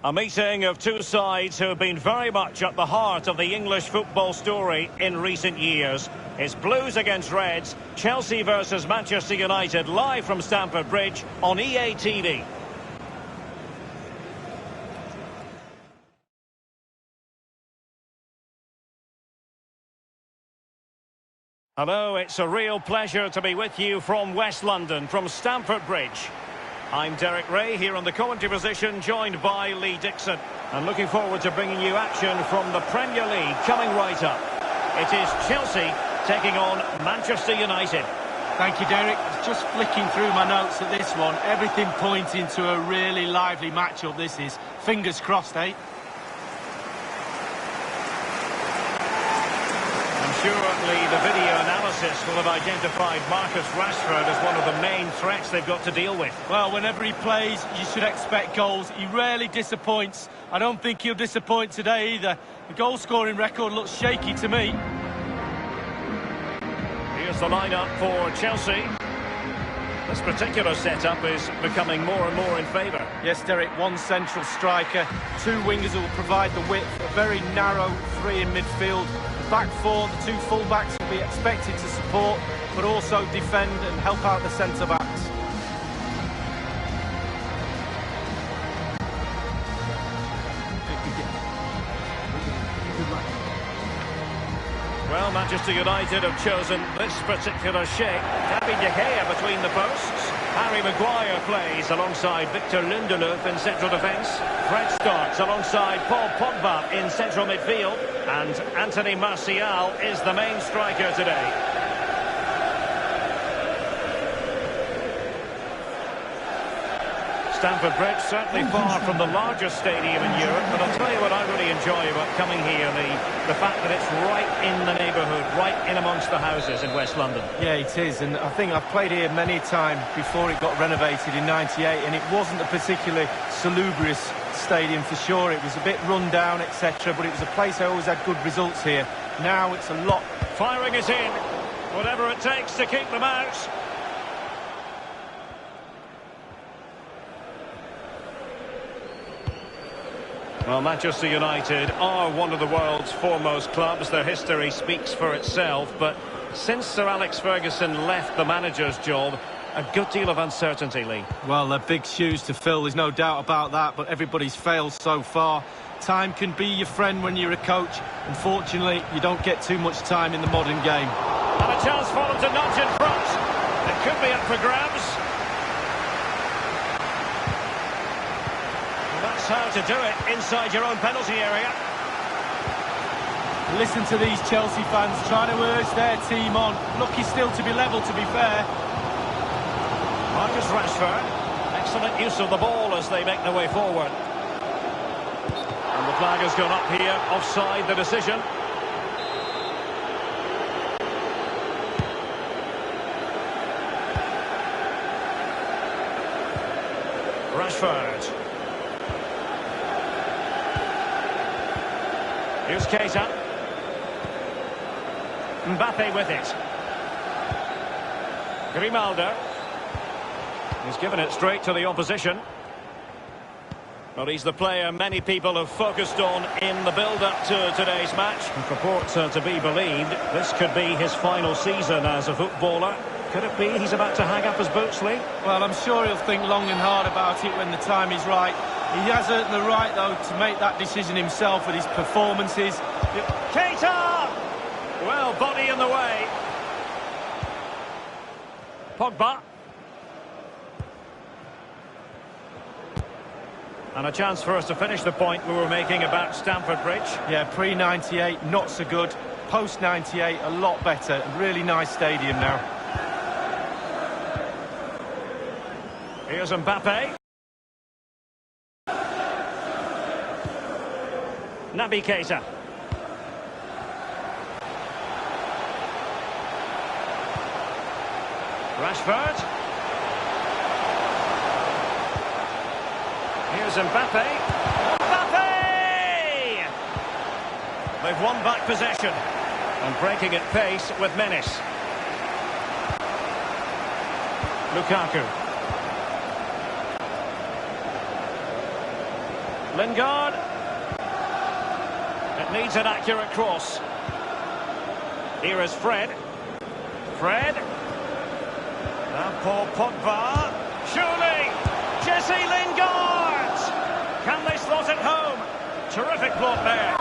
A meeting of two sides who have been very much at the heart of the English football story in recent years. It's Blues against Reds, Chelsea versus Manchester United, live from Stamford Bridge on EA TV. Hello, it's a real pleasure to be with you from West London, from Stamford Bridge. I'm Derek Ray here on the commentary position, joined by Lee Dixon. And looking forward to bringing you action from the Premier League coming right up. It is Chelsea taking on Manchester United. Thank you, Derek. Just flicking through my notes at this one. Everything pointing to a really lively matchup this is. Fingers crossed, eh? Surely the video analysis will have identified Marcus Rashford as one of the main threats they've got to deal with. Well, whenever he plays, you should expect goals. He rarely disappoints. I don't think he'll disappoint today either. The goal-scoring record looks shaky to me. Here's the lineup for Chelsea. This particular setup is becoming more and more in favour. Yes, Derek, one central striker, two wingers who will provide the width, a very narrow three in midfield. Back four, the two full-backs will be expected to support, but also defend and help out the centre-backs. Well, Manchester United have chosen this particular shape. David De Gea between the posts. Harry Maguire plays alongside Victor Lindelof in central defence. Fred starts alongside Paul Pogba in central midfield. And Anthony Martial is the main striker today. Stamford Bridge, certainly far from the largest stadium in Europe, but I'll tell you what I really enjoy about coming here, the fact that it's right in the neighbourhood, right in amongst the houses in West London. Yeah, it is, and I think I've played here many times before it got renovated in '98, and it wasn't a particularly salubrious stadium for sure. It was a bit run down, etc., but it was a place I always had good results here. Now it's a lot. Firing it in, whatever it takes to keep them out. Well, Manchester United are one of the world's foremost clubs. Their history speaks for itself. But since Sir Alex Ferguson left the manager's job, a good deal of uncertainty, Lee. Well, they're big shoes to fill, there's no doubt about that, but everybody's failed so far. Time can be your friend when you're a coach. Unfortunately, you don't get too much time in the modern game. And a chance for them to nudge in front. It could be up for grabs. How to do it inside your own penalty area. Listen to these Chelsea fans trying to urge their team on. Lucky still to be level, to be fair. Marcus Rashford, excellent use of the ball as they make their way forward. And the flag has gone up here, offside the decision. Rashford. Here's Keita. Mbappe with it. Grimaldo. He's given it straight to the opposition. Well, he's the player many people have focused on in the build-up to today's match. If reports are to be believed, this could be his final season as a footballer. Could it be he's about to hang up his boots, Lee? Well, I'm sure he'll think long and hard about it when the time is right. He has earned the right, though, to make that decision himself with his performances. Keita! Well, body in the way. Pogba. And a chance for us to finish the point we were making about Stamford Bridge. Yeah, pre-98, not so good. Post-98, a lot better. Really nice stadium now. Here's Mbappe. Naby Keita. Rashford. Here's Mbappe. Mbappe! They've won back possession and breaking at pace with menace. Lukaku. Lingard. It needs an accurate cross. Here is Fred. Fred. And Paul Pogba. Surely! Jesse Lingard! Can they slot it home? Terrific block there.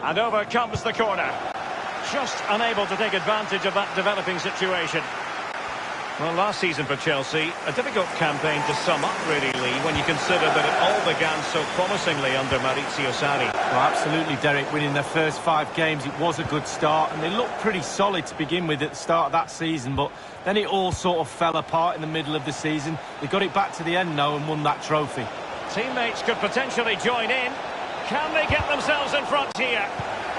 And over comes the corner. Just unable to take advantage of that developing situation. Well, last season for Chelsea, a difficult campaign to sum up, really, Lee, when you consider that it all began so promisingly under Maurizio Sarri. Well, absolutely, Derek. Winning their first 5 games, it was a good start, and they looked pretty solid to begin with at the start of that season, but then it all sort of fell apart in the middle of the season. They got it back to the end now and won that trophy. Teammates could potentially join in. Can they get themselves in front here?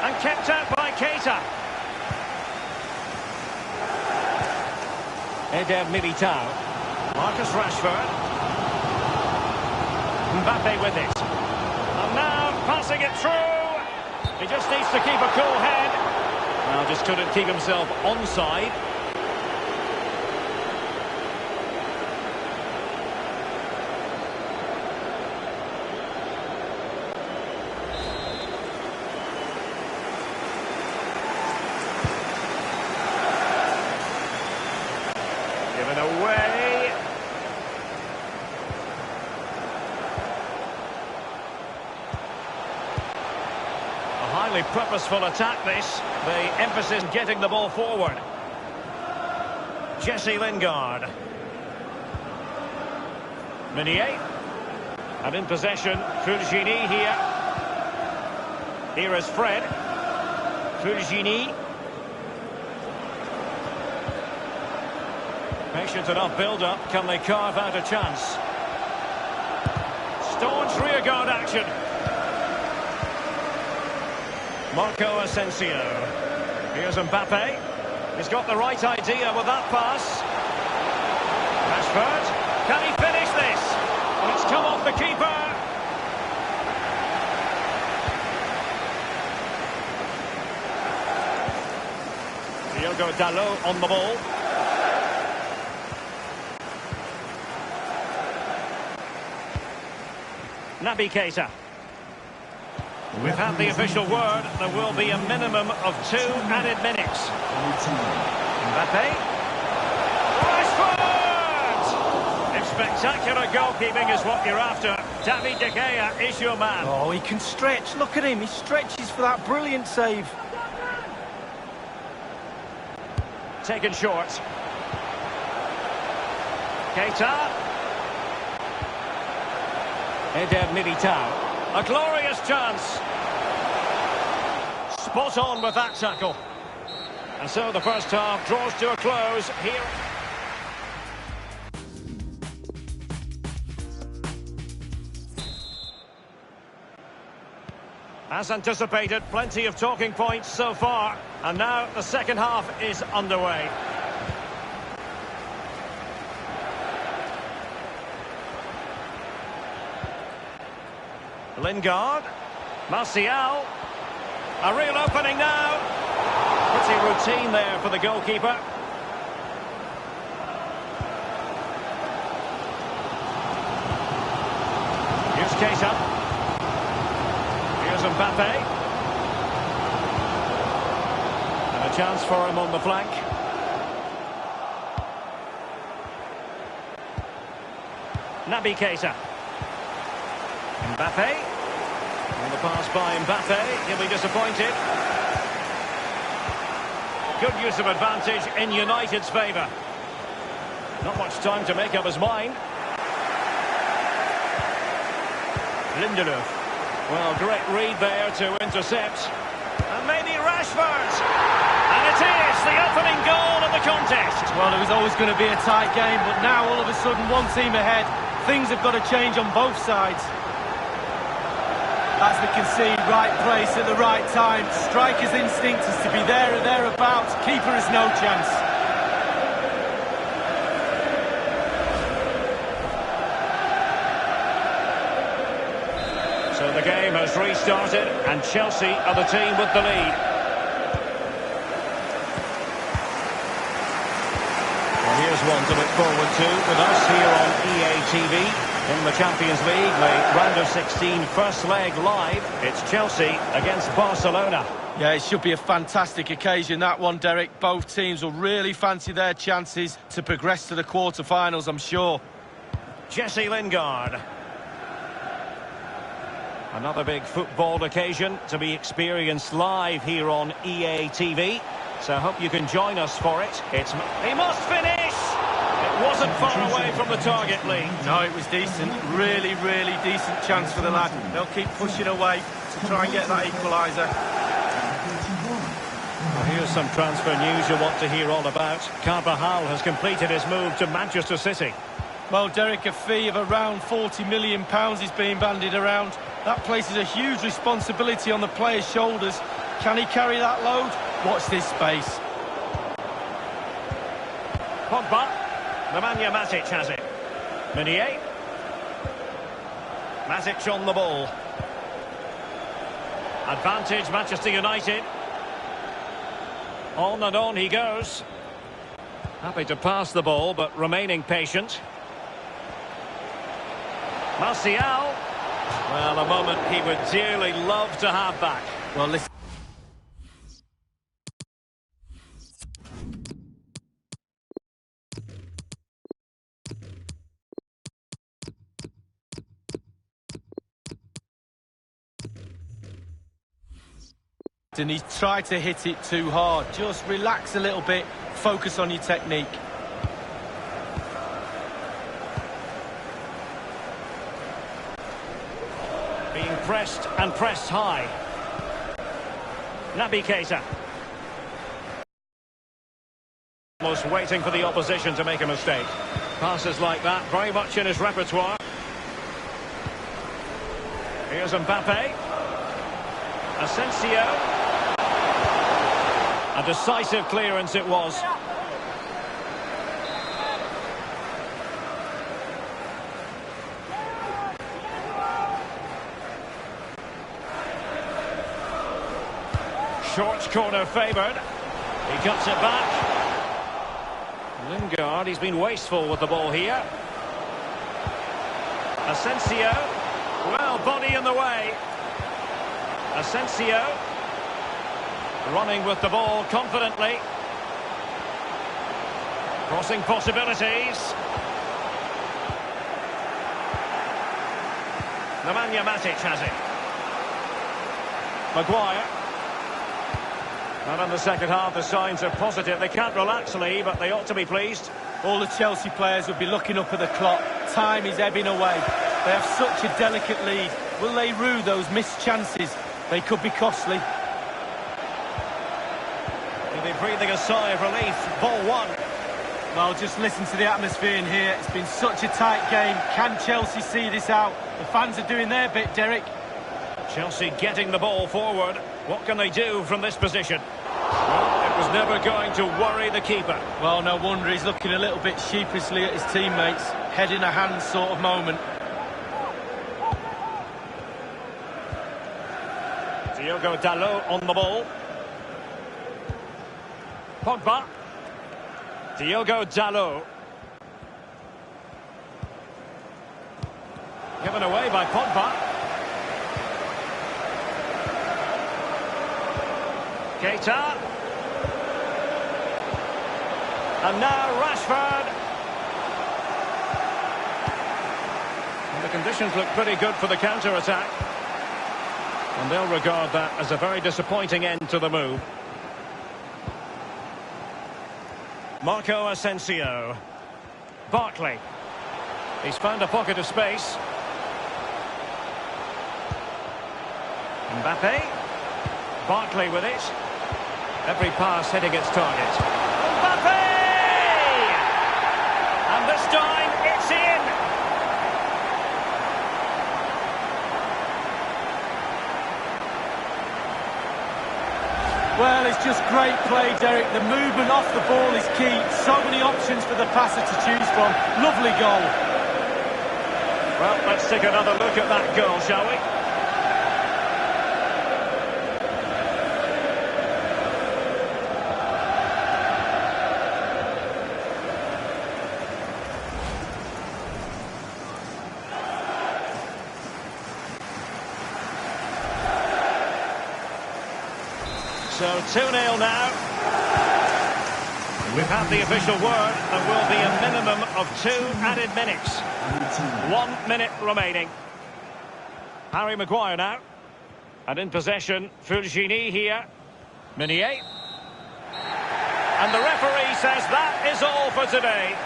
And kept out by Keita. Eder Militao. Marcus Rashford. Mbappe with it. And now passing it through. He just needs to keep a cool head. Now just couldn't keep himself onside. Given away. A highly purposeful attack this. The emphasis getting the ball forward. Jesse Lingard. Meunier. And in possession, Fulgini here. Here is Fred. Fulgini. Patient enough build-up. Can they carve out a chance? Staunch rearguard action. Marco Asensio. Here's Mbappe. He's got the right idea with that pass. Rashford. Can he finish this? And it's come off the keeper. Diogo Dalot on the ball. Naby Keita. We've had the official word. There will be a minimum of 2 added minutes. Mbappe. Rashford! If spectacular goalkeeping is what you're after, David De Gea is your man. Oh, he can stretch. Look at him. He stretches for that brilliant save. Taken short. Keita. Eder Militao. A glorious chance. Spot on with that tackle. And so the first half draws to a close here. As anticipated, plenty of talking points so far. And now the second half is underway. Lingard. Martial. A real opening now. Pretty routine there for the goalkeeper. Here's Keita. Here's Mbappe. And a chance for him on the flank. Naby Keita. Mbappe. And the pass by Mbappe. He'll be disappointed. Good use of advantage in United's favour. Not much time to make up his mind. Lindelöf. Well, great read there to intercept. And maybe Rashford. And it is the opening goal of the contest. Well, it was always going to be a tight game, but now all of a sudden one team ahead. Things have got to change on both sides. As we can see, right place at the right time. Striker's instinct is to be there or thereabouts. Keeper has no chance. So the game has restarted and Chelsea are the team with the lead. Well, here's one to look forward to with us here on EA TV. In the Champions League, the round of 16 first leg live. It's Chelsea against Barcelona. Yeah, it should be a fantastic occasion, that one, Derek. Both teams will really fancy their chances to progress to the quarter-finals, I'm sure. Jesse Lingard. Another big football occasion to be experienced live here on EA TV. So I hope you can join us for it. He must finish! It wasn't far away from the target, Lee. No, it was decent. Really, really decent chance for the lad. They'll keep pushing away to try and get that equaliser. Well, here's some transfer news you'll want to hear all about. Carvajal has completed his move to Manchester City. Well, Derek, a fee of around £40 million is being bandied around. That places a huge responsibility on the player's shoulders. Can he carry that load? Watch this space. Pogba. Nemanja Matic has it. Meunier. Matic on the ball. Advantage Manchester United. On and on he goes. Happy to pass the ball, but remaining patient. Martial. Well, a moment he would dearly love to have back. Well, listen. And he's tried to hit it too hard. Just relax a little bit, focus on your technique. Being pressed and pressed high. Naby Keita. Almost waiting for the opposition to make a mistake. Passes like that, very much in his repertoire. Here's Mbappe. Asensio. A decisive clearance it was. Short corner favoured. He cuts it back. Lingard, he's been wasteful with the ball here. Asensio. Well, body in the way. Asensio. Running with the ball confidently. Crossing possibilities. Nemanja Matic has it. Maguire. And in the second half, the signs are positive. They can't relax, Lee, but they ought to be pleased. All the Chelsea players would be looking up at the clock. Time is ebbing away. They have such a delicate lead. Will they rue those missed chances? They could be costly. They'll be breathing a sigh of relief. Ball one. Well, just listen to the atmosphere in here. It's been such a tight game. Can Chelsea see this out? The fans are doing their bit, Derek. Chelsea getting the ball forward. What can they do from this position? Well, it was never going to worry the keeper. Well, no wonder he's looking a little bit sheepishly at his teammates. Head in a hand sort of moment. Diogo Dalot on the ball. Pogba. Diogo Dalot. Given away by Pogba. Keita. And now Rashford. And the conditions look pretty good for the counter-attack. And they'll regard that as a very disappointing end to the move. Marco Asensio. Barkley. He's found a pocket of space. Mbappe. Barkley with it. Every pass hitting its target. Mbappe! And this time it's in! Well, it's just great play, Derek. The movement off the ball is key. So many options for the passer to choose from. Lovely goal. Well, let's take another look at that goal, shall we? So 2-0 now. We've had the official word. There will be a minimum of 2 added minutes. 1 minute remaining. Harry Maguire now. And in possession, Fulgini here. Meunier. And the referee says that is all for today.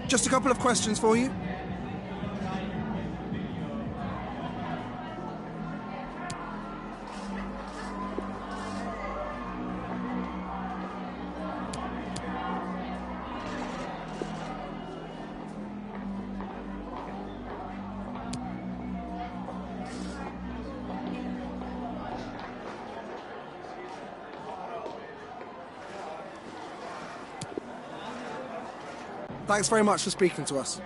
Just a couple of questions for you. Thanks very much for speaking to us.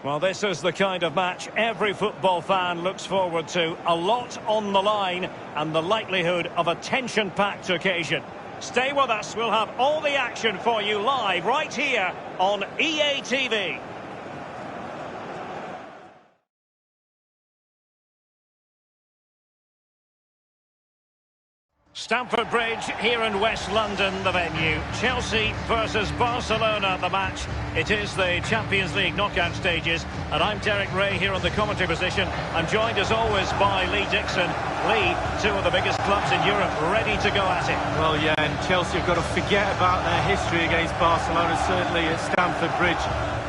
Well, this is the kind of match every football fan looks forward to. A lot on the line and the likelihood of a tension-packed occasion. Stay with us. We'll have all the action for you live right here on EA TV. Stamford Bridge here in West London, the venue. Chelsea versus Barcelona, the match. It is the Champions League knockout stages, and I'm Derek Ray here on the commentary position. I'm joined as always by Lee Dixon. Lee, two of the biggest clubs in Europe, ready to go at it. Well, yeah, and Chelsea have got to forget about their history against Barcelona, certainly at Stamford Bridge,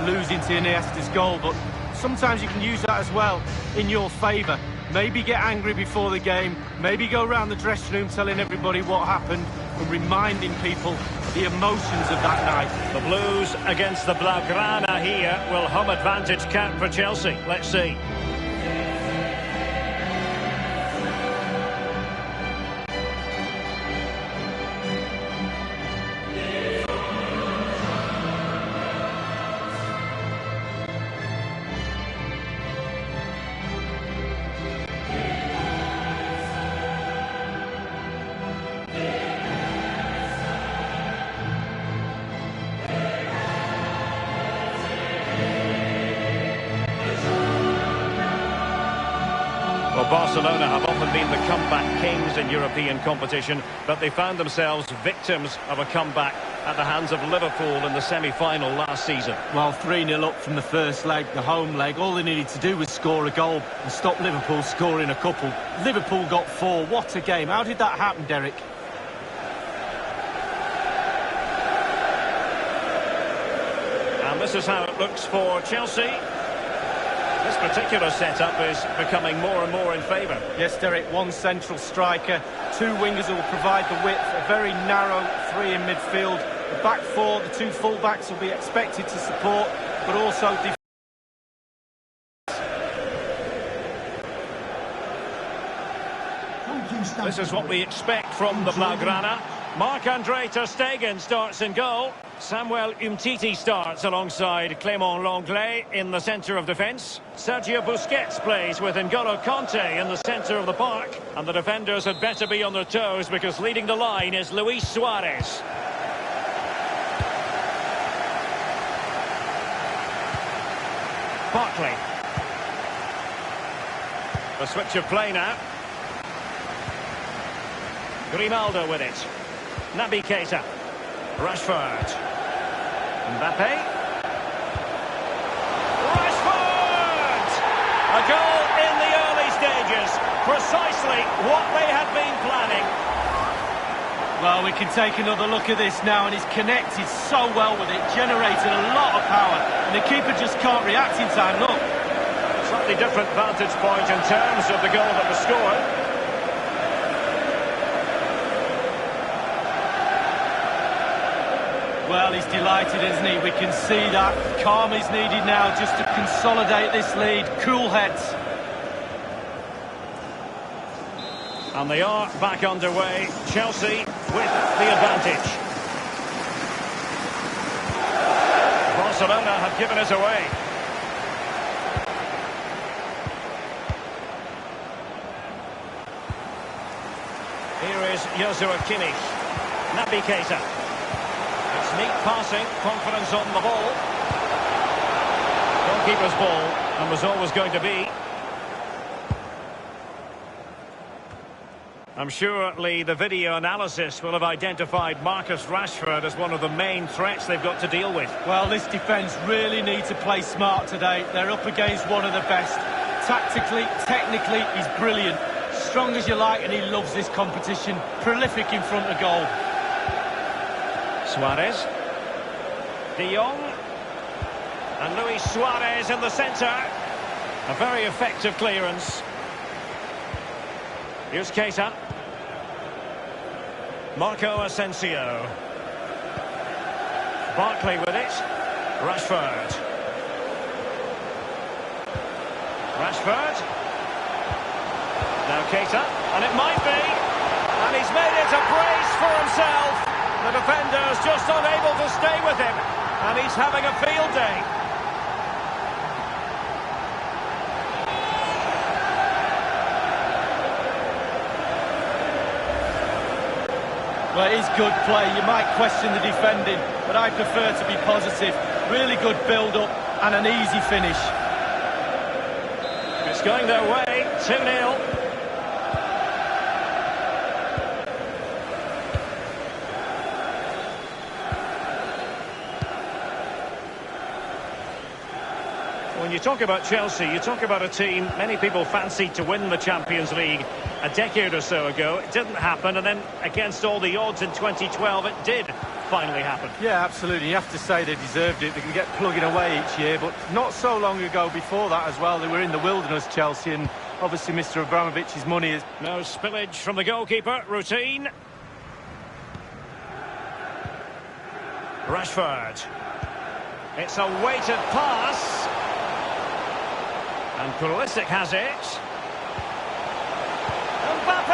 losing to Iniesta's goal, but sometimes you can use that as well in your favour. Maybe get angry before the game, maybe go around the dressing room telling everybody what happened and reminding people of the emotions of that night. The Blues against the Blaugrana here. Will home advantage count for Chelsea? Let's see. Well, Barcelona have often been the comeback kings in European competition, but they found themselves victims of a comeback at the hands of Liverpool in the semi-final last season. Well, 3-0 up from the first leg, the home leg. All they needed to do was score a goal and stop Liverpool scoring a couple. Liverpool got 4. What a game. How did that happen, Derek? And this is how it looks for Chelsea. This particular setup is becoming more and more in favour. Yes, Derek, one central striker, 2 wingers who will provide the width, a very narrow 3 in midfield. The back 4, the 2 full-backs will be expected to support, but also defend. This is what we expect from the Blaugrana. Marc-Andre ter Stegen starts in goal. Samuel Umtiti starts alongside Clément Lenglet in the centre of defence. Sergio Busquets plays with N'Golo Kanté in the centre of the park. And the defenders had better be on their toes because leading the line is Luis Suarez. Barkley. A switch of play now. Grimaldo with it. Naby Keita. Rashford. Mbappe. Rashford! A goal in the early stages. Precisely what they had been planning. Well, we can take another look at this now, and he's connected so well with it, generated a lot of power, and the keeper just can't react in time. Look. Slightly different vantage point in terms of the goal that was scored. Well, he's delighted, isn't he? We can see that. Calm is needed now just to consolidate this lead. Cool heads. And they are back underway. Chelsea with the advantage. Barcelona have given it away. Here is Joshua Kimmich. Naby Keita. It's neat passing, confidence on the ball. Goalkeeper's ball, and was always going to be. I'm sure, Lee, the video analysis will have identified Marcus Rashford as one of the main threats they've got to deal with. Well, this defence really need to play smart today. They're up against one of the best. Tactically, technically, he's brilliant. Strong as you like, and he loves this competition. Prolific in front of goal. Suarez. De Jong. And Luis Suarez in the centre. A very effective clearance. Here's Keita. Marco Asensio. Barkley with it. Rashford. Rashford. Now Keita. And it might be. And he's made it a brace for himself. The defender's just unable to stay with him. And he's having a field day. Well, it is good play. You might question the defending, but I prefer to be positive. Really good build-up and an easy finish. It's going their way, 2-0. When you talk about Chelsea, you talk about a team many people fancied to win the Champions League a decade or so ago. It didn't happen, and then against all the odds in 2012, it did finally happen. Yeah, absolutely. You have to say they deserved it. They can get plugging away each year, but not so long ago before that as well. They were in the wilderness, Chelsea, and obviously Mr. Abramovich's money is... No spillage from the goalkeeper. Routine. Rashford. It's a weighted pass. And Pulisic has it. Mbappe!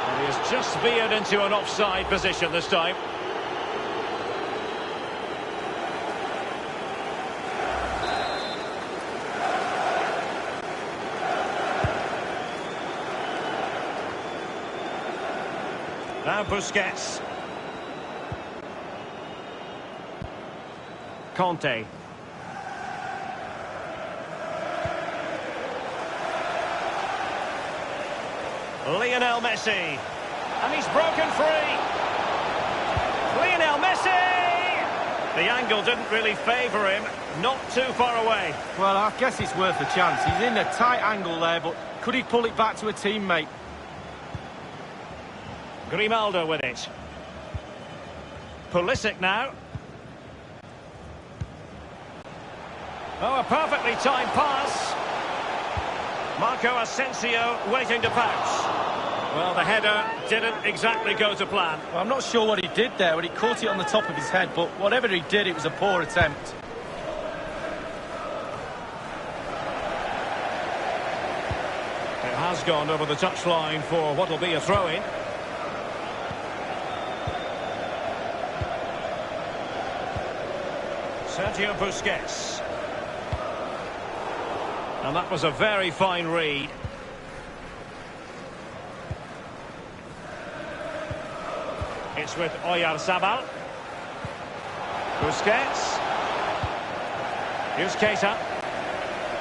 And he has just veered into an offside position this time. Now Busquets. Kanté. Lionel Messi. And he's broken free. Lionel Messi! The angle didn't really favour him, not too far away. Well, I guess it's worth a chance. He's in a tight angle there, but could he pull it back to a teammate? Grimaldo with it. Pulisic now. Oh, a perfectly timed pass. Marco Asensio waiting to pounce. Well, the header didn't exactly go to plan. Well, I'm not sure what he did there when he caught it on the top of his head, but whatever he did, it was a poor attempt. It has gone over the touchline for what will be a throw-in. Sergio Busquets. And that was a very fine read. It's with Oyarzabal. Busquets. Here's Keita.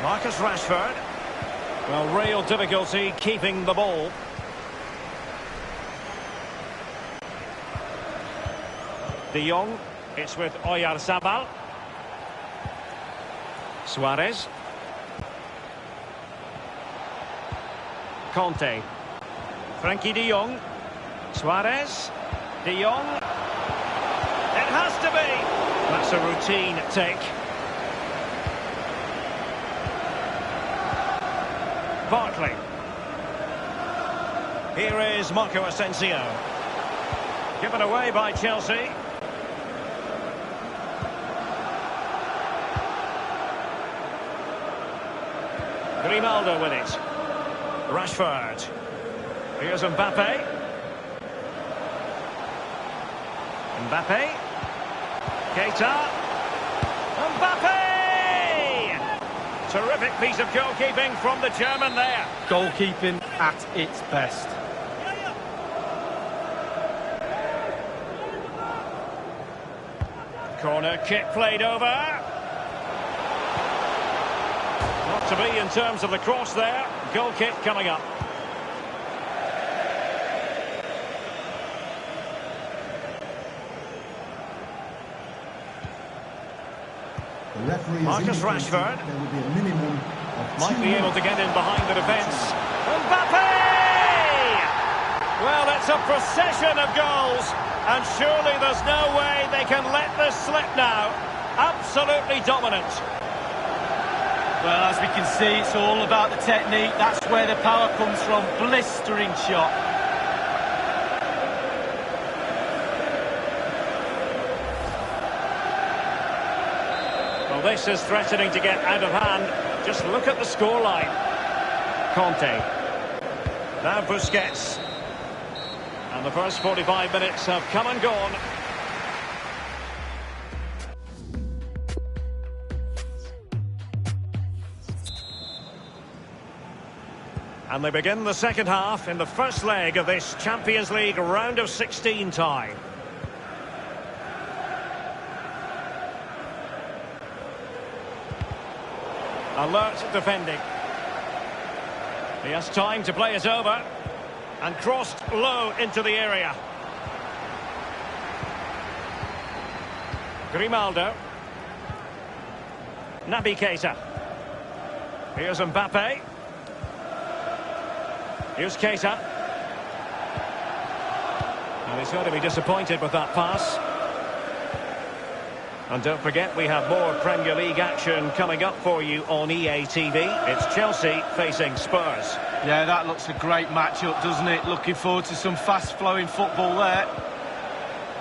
Marcus Rashford. Well, real difficulty keeping the ball. De Jong. It's with Oyarzabal. Suarez. Conte. Frankie de Jong. Suarez. De Jong. It has to be. That's a routine take. Barkley. Here is Marco Asensio. Given away by Chelsea. Grimaldo with it. Rashford. Here's Mbappe. Mbappe. Keita. Mbappe! Terrific piece of goalkeeping from the German there. Goalkeeping at its best. Corner kick played over. Not to be in terms of the cross there. Goal kick coming up. Marcus Rashford there will be a minimum of might be able to get in behind the defence. Mbappe! Well, it's a procession of goals, and surely there's no way they can let this slip now. Absolutely dominant. Well, as we can see, it's all about the technique. That's where the power comes from. Blistering shot. Well, this is threatening to get out of hand. Just look at the scoreline. Conte. Now Busquets. And the first 45 minutes have come and gone. And they begin the second half in the first leg of this Champions League round of 16 tie. Alert defending. He has time to play it over. And crossed low into the area. Grimaldo. Naby Keita. Here's Mbappe. Here's Keita. And he's going to be disappointed with that pass. And don't forget, we have more Premier League action coming up for you on EA TV. It's Chelsea facing Spurs. Yeah, that looks a great matchup, doesn't it? Looking forward to some fast-flowing football there.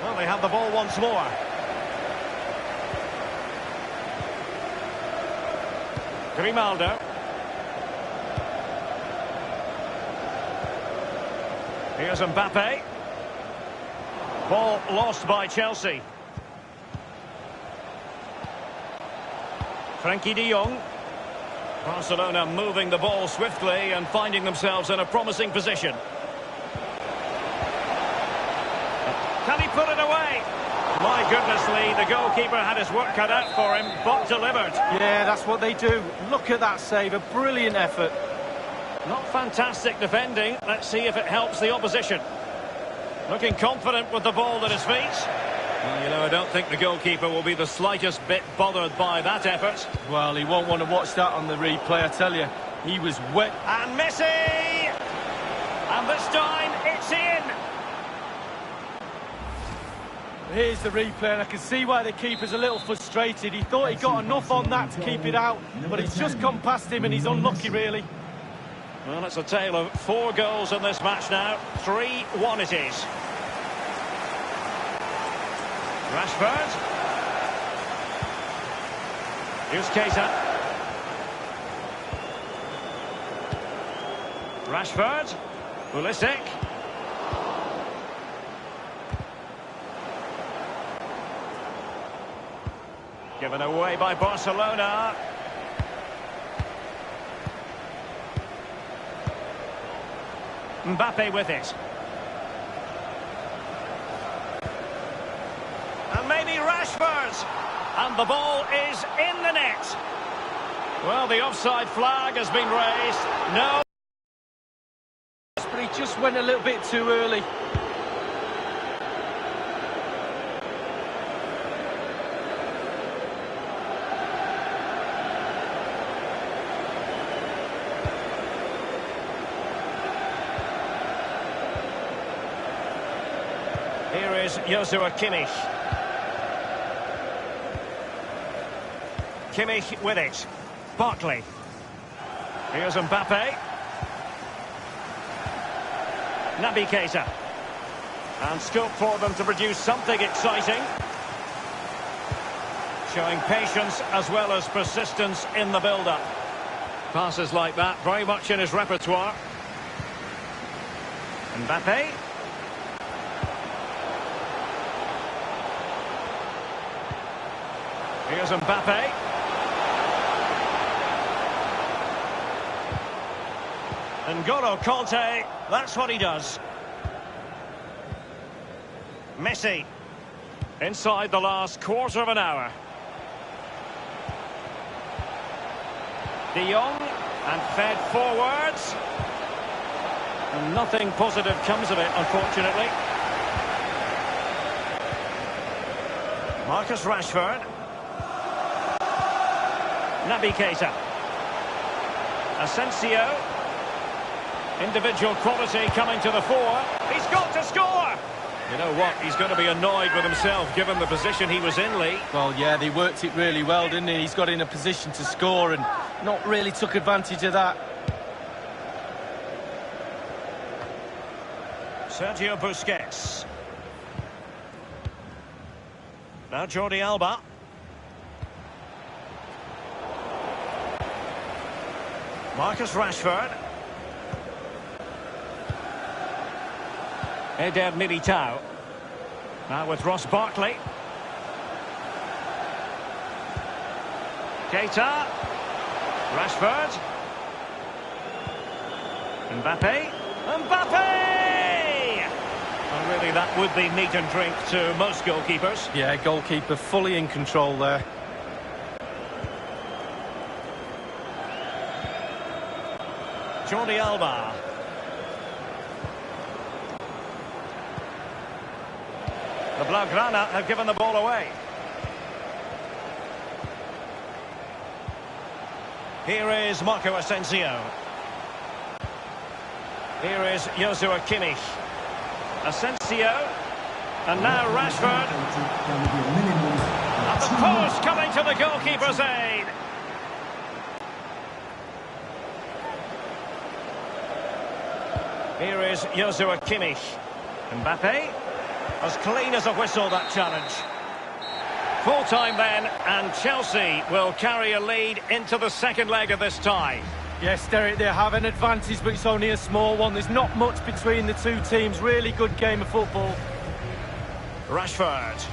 Well, they have the ball once more. Grimaldo. Here's Mbappe. Ball lost by Chelsea. Frankie de Jong. Barcelona moving the ball swiftly and finding themselves in a promising position. Can he put it away? My goodness, Lee, the goalkeeper had his work cut out for him, but delivered. Yeah, that's what they do. Look at that save, a brilliant effort. Not fantastic defending. Let's see if it helps the opposition. Looking confident with the ball at his feet. Well, you know, I don't think the goalkeeper will be the slightest bit bothered by that effort. Well, he won't want to watch that on the replay, I tell you. He was wet. And Messi! And this time, it's in! Here's the replay, and I can see why the keeper's a little frustrated. He thought he got enough on that to keep it out, but it's just gone past him, and he's unlucky, really. Well, it's a tale of 4 goals in this match now. 3-1 it is. Rashford. Here's Keita. Rashford. Pulisic. Given away by Barcelona. Mbappe with it. And maybe Rashford. And the ball is in the net. Well, the offside flag has been raised. No. But he just went a little bit too early. Here is Joshua Kimmich. Kimmich with it. Barkley. Here's Mbappe. Naby Keita. And scope for them to produce something exciting. Showing patience as well as persistence in the build-up. Passes like that, very much in his repertoire. Mbappe. Here's Mbappe. N'Golo Kanté, that's what he does. Messi. Inside the last quarter of an hour. De Jong, and fed forwards. And nothing positive comes of it, unfortunately. Marcus Rashford. Naby Keita. Asensio. Individual quality coming to the fore. He's got to score! You know what? He's going to be annoyed with himself given the position he was in, Lee. Well, yeah, they worked it really well, didn't he? He's got in a position to score and not really took advantage of that. Sergio Busquets. Now Jordi Alba. Marcus Rashford. Eder Militao. Now with Ross Barkley. Keita. Rashford. Mbappe. Mbappe! Well, really, that would be meat and drink to most goalkeepers. Yeah, goalkeeper fully in control there. Jordi Alba. The Blaugrana have given the ball away. Here is Marco Asensio. Here is Joshua Kimmich. Asensio. And now Rashford. At the post, coming to the goalkeeper's aid. Here is Joshua Kimmich. Mbappe. As clean as a whistle, that challenge. Full time then, and Chelsea will carry a lead into the second leg of this tie. Yes, Derek, they have an advantage, but it's only a small one. There's not much between the two teams. Really good game of football. Rashford.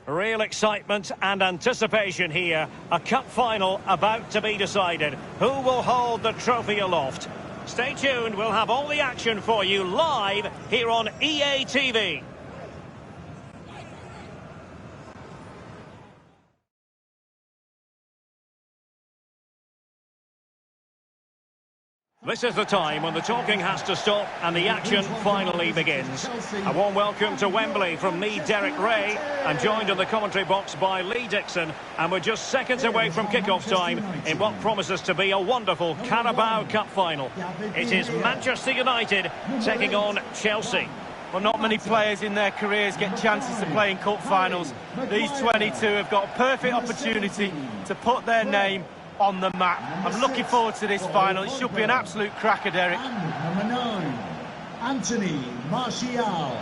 Real excitement and anticipation here. A cup final about to be decided. Who will hold the trophy aloft? Stay tuned, we'll have all the action for you live here on EA TV. This is the time when the talking has to stop and the action finally begins. A warm welcome to Wembley from me, Derek Ray. I'm joined in the commentary box by Lee Dixon, and we're just seconds away from kick-off time in what promises to be a wonderful Carabao Cup final. It is Manchester United taking on Chelsea. Well, not many players in their careers get chances to play in cup finals. These 22 have got a perfect opportunity to put their name on the map. I'm looking forward to this final. It should be an absolute cracker, Derek. And number 9, Anthony Martial.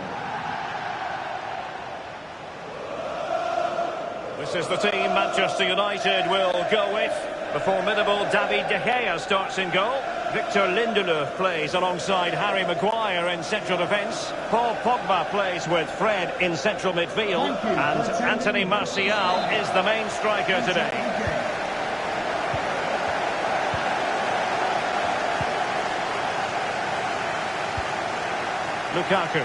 This is the team Manchester United will go with. The formidable David De Gea starts in goal. Victor Lindelof plays alongside Harry Maguire in central defence. Paul Pogba plays with Fred in central midfield. And Anthony Martial is the main striker today. Lukaku.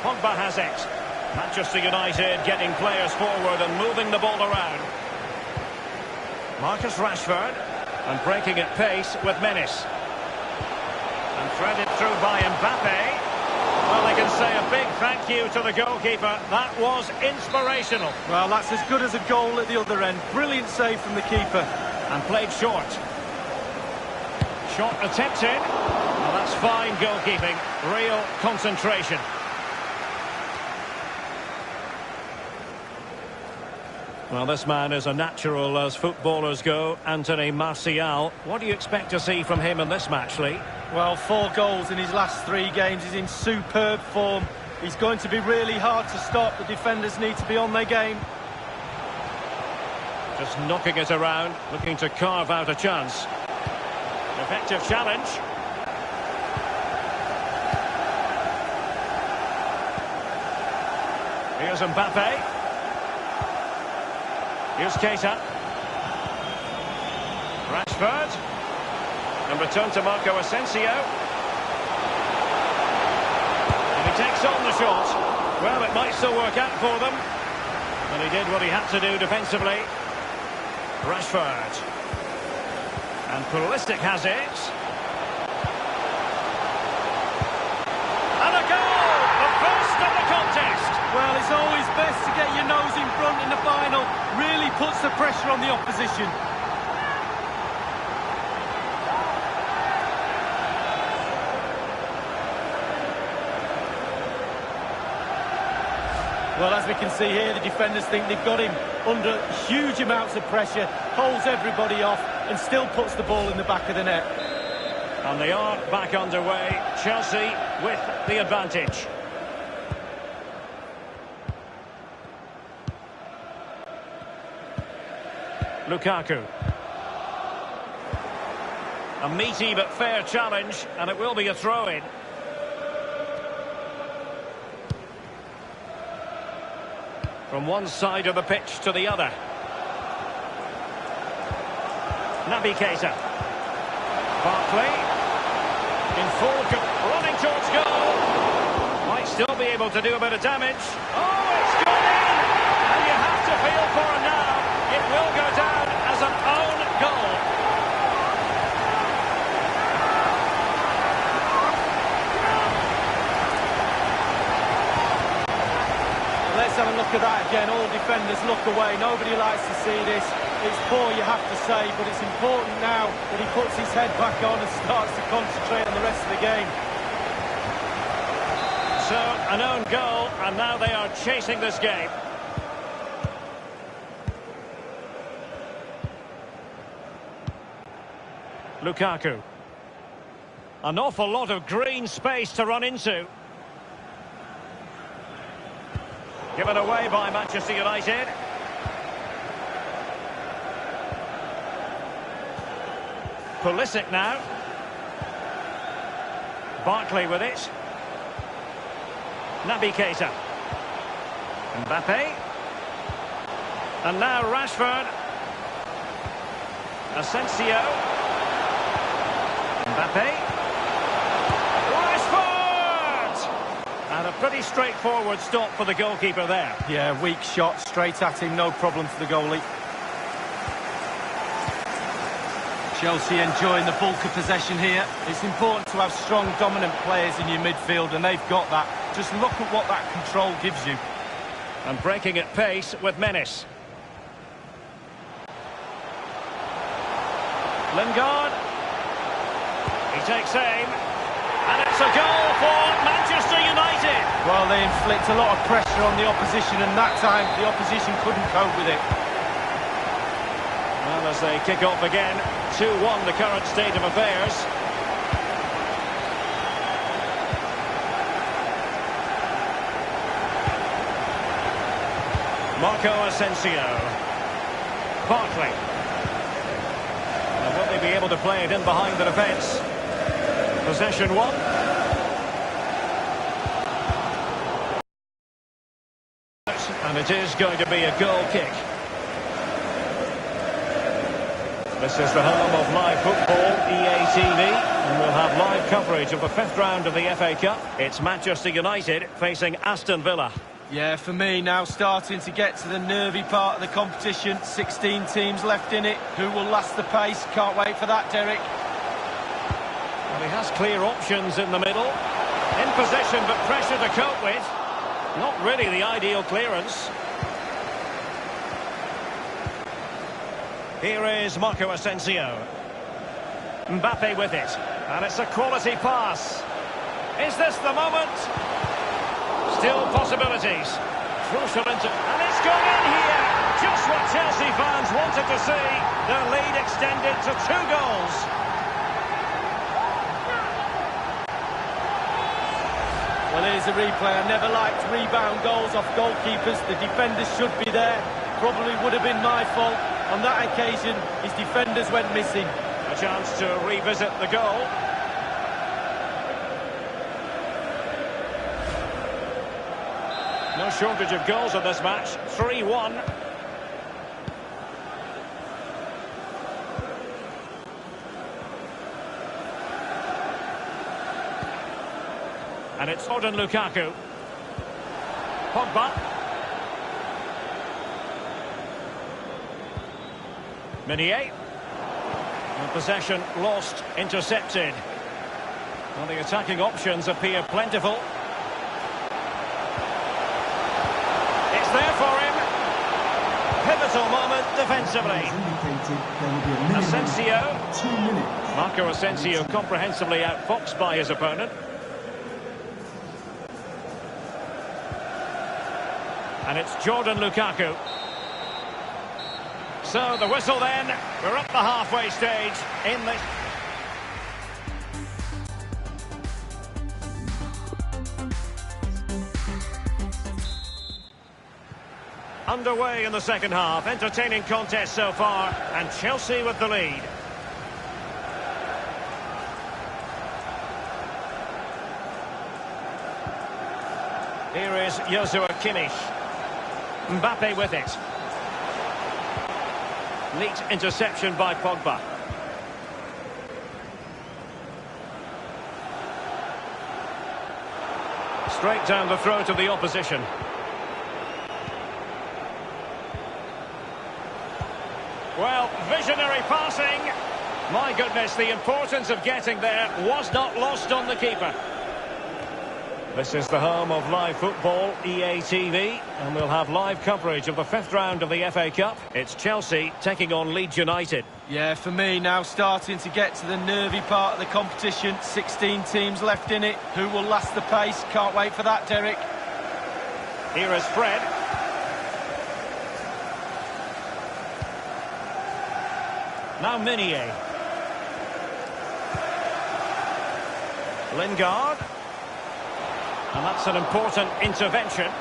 Pogba has it. Manchester United getting players forward and moving the ball around. Marcus Rashford, and breaking at pace with menace. And threaded through by Mbappe. Well, they can say a big thank you to the goalkeeper. That was inspirational. Well, that's as good as a goal at the other end. Brilliant save from the keeper. And played short. Shot attempted. Well, that's fine goalkeeping. Real concentration. Well, this man is a natural as footballers go, Anthony Martial. What do you expect to see from him in this match, Lee? Well, 4 goals in his last 3 games. He's in superb form. He's going to be really hard to stop. The defenders need to be on their game. Just knocking it around, looking to carve out a chance. Effective challenge. Here's Mbappe. Here's Keita. Rashford. And return to Marco Asensio. And he takes on the shot. Well, it might still work out for them. And he did what he had to do defensively. Rashford. And Pulisic has it. And a goal! The first of the contest! Well, it's always best to get your nose in front in the final. Really puts the pressure on the opposition. Well, as we can see here, the defenders think they've got him under huge amounts of pressure, holds everybody off. and still puts the ball in the back of the net. And they are back underway. Chelsea with the advantage. Lukaku. A meaty but fair challenge, and it will be a throw-in. From one side of the pitch to the other. Naby Keita. Barkley. In full, running towards goal. Might still be able to do a bit of damage. Oh, it's gone in! And you have to feel for him now. It will go down as an own goal. Let's have a look at that again. All defenders look away. Nobody likes to see this. It's poor, you have to say, but it's important now that he puts his head back on and starts to concentrate on the rest of the game. So, an own goal, and now they are chasing this game. Lukaku. An awful lot of green space to run into. Given away by Manchester United. Pulisic now. Barkley with it. Naby Keita. Mbappe. And now Rashford. Asensio. Mbappe. Rashford! And a pretty straightforward stop for the goalkeeper there. Yeah, weak shot, straight at him, no problem for the goalie. Chelsea enjoying the bulk of possession here. It's important to have strong, dominant players in your midfield, and they've got that. Just look at what that control gives you. And breaking at pace with menace. Lingard. He takes aim. And it's a goal for Manchester United. Well, they inflict a lot of pressure on the opposition, and that time the opposition couldn't cope with it. Well, as they kick off again, 2-1 the current state of affairs. Marco Asensio. Barkley. And will they be able to play it in behind the defence? Possession one. And it is going to be a goal kick. This is the home of live football, EA TV, and we'll have live coverage of the fifth round of the FA Cup. It's Manchester United facing Aston Villa. Yeah, for me now starting to get to the nervy part of the competition. 16 teams left in it. Who will last the pace? Can't wait for that, Derek. Well, he has clear options in the middle. In possession, but pressure to cope with. Not really the ideal clearance. Here is Marco Asensio. Mbappe with it. And it's a quality pass. Is this the moment? Still possibilities. Crucial into... And it's gone in here! Just what Chelsea fans wanted to see. Their lead extended to 2 goals. Well, here's a replay. I never liked rebound goals off goalkeepers. The defenders should be there. Probably would have been my fault. On that occasion, his defenders went missing. A chance to revisit the goal. No shortage of goals in this match. 3-1. And it's Jordan Lukaku. Pogba. Meunier. And possession lost, intercepted. Well, the attacking options appear plentiful. It's there for him. Pivotal moment defensively. Asensio. Marco Asensio comprehensively outfoxed by his opponent. And it's Jordan Lukaku. So the whistle then. We're up the halfway stage in this. Underway in the second half. Entertaining contest so far. And Chelsea with the lead. Here is Joshua Kimmich. Mbappe with it. Neat interception by Pogba. Straight down the throat of the opposition. Well, visionary passing. My goodness, the importance of getting there was not lost on the keeper. This is the home of live football, EA TV, and we'll have live coverage of the fifth round of the FA Cup. It's Chelsea taking on Leeds United. Yeah, for me, now starting to get to the nervy part of the competition. 16 teams left in it. Who will last the pace? Can't wait for that, Derek. Here is Fred. Now Meunier. Lingard. And that's an important intervention.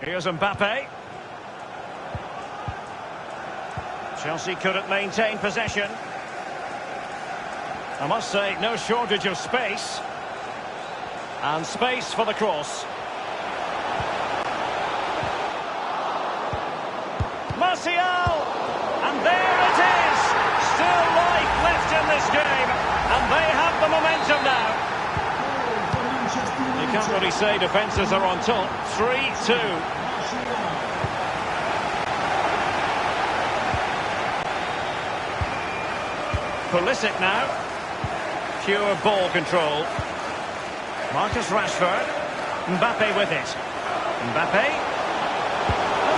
Here's Mbappe. Chelsea couldn't maintain possession. I must say, no shortage of space. And space for the cross. Martial! And there it is! Still life left in this game. And they have the momentum now. You can't really say defences are on top. 3-2. Pulisic now. Pure ball control. Marcus Rashford. Mbappe with it. Mbappe.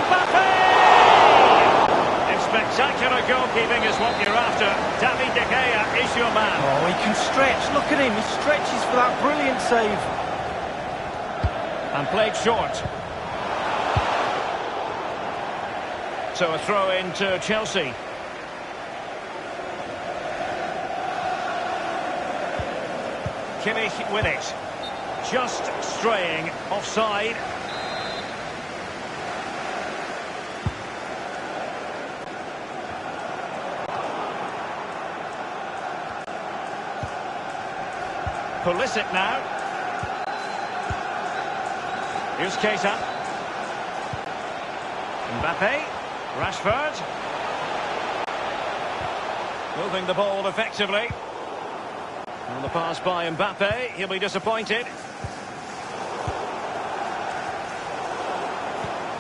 Mbappe! If spectacular goalkeeping is what you're after, David De Gea is your man. Oh, he can stretch. Look at him. He stretches for that brilliant save. And played short. So a throw in to Chelsea. Kimmich with it. Just straying offside. Pulisic now. Here's Keita. Mbappe. Rashford. Moving the ball effectively. On the pass by Mbappe, he'll be disappointed.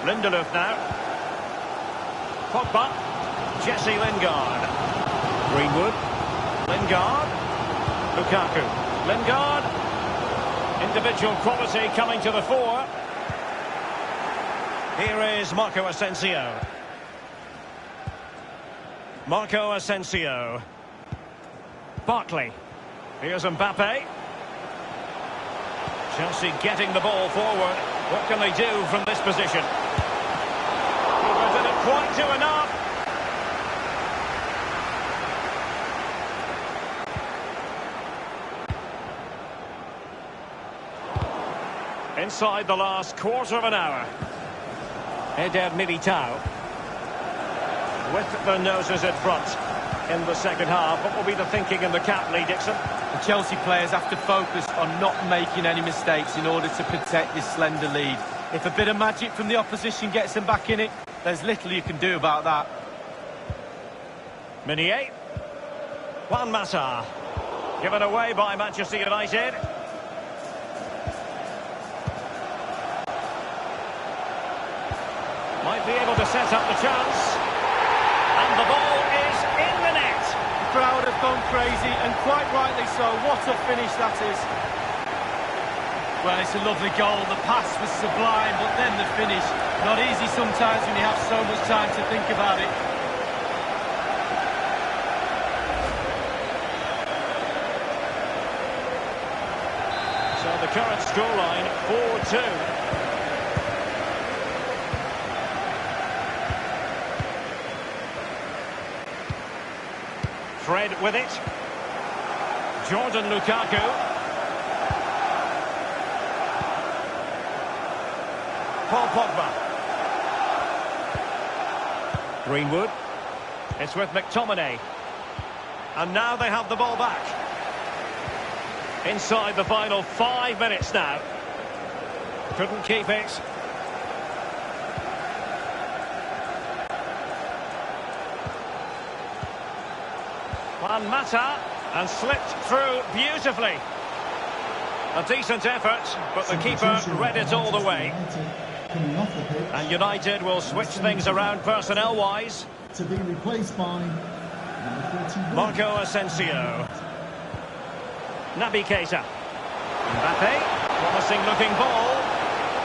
Lindelof now. Pogba. Jesse Lingard. Greenwood. Lingard. Lukaku. Lingard. Individual quality coming to the fore. Here is Marco Asensio. Marco Asensio. Barkley. Here's Mbappe. Chelsea getting the ball forward. What can they do from this position? But didn't quite do enough. Inside the last quarter of an hour. Eder Militao. With the noses in front in the second half. What will be the thinking in the camp, Lee Dixon? The Chelsea players have to focus on not making any mistakes in order to protect this slender lead. If a bit of magic from the opposition gets them back in it, there's little you can do about that. Meunier. Juan Mata. Given away by Manchester United. Might be able to set up the chance. And the ball is in the net. The crowd have gone crazy, and quite rightly so. What a finish that is. Well, it's a lovely goal. The pass was sublime, but then the finish. Not easy sometimes when you have so much time to think about it. So the current scoreline, 4-2. Fred with it. Jordan Lukaku. Paul Pogba. Greenwood. It's with McTominay. And now they have the ball back. Inside the final 5 minutes now. Couldn't keep it. Juan Mata, and slipped through beautifully. A decent effort, but the keeper read it all the way. And United will switch things around personnel-wise. To be replaced by number 41. Marco Asensio. Naby Keita. Mbappe. Promising looking ball.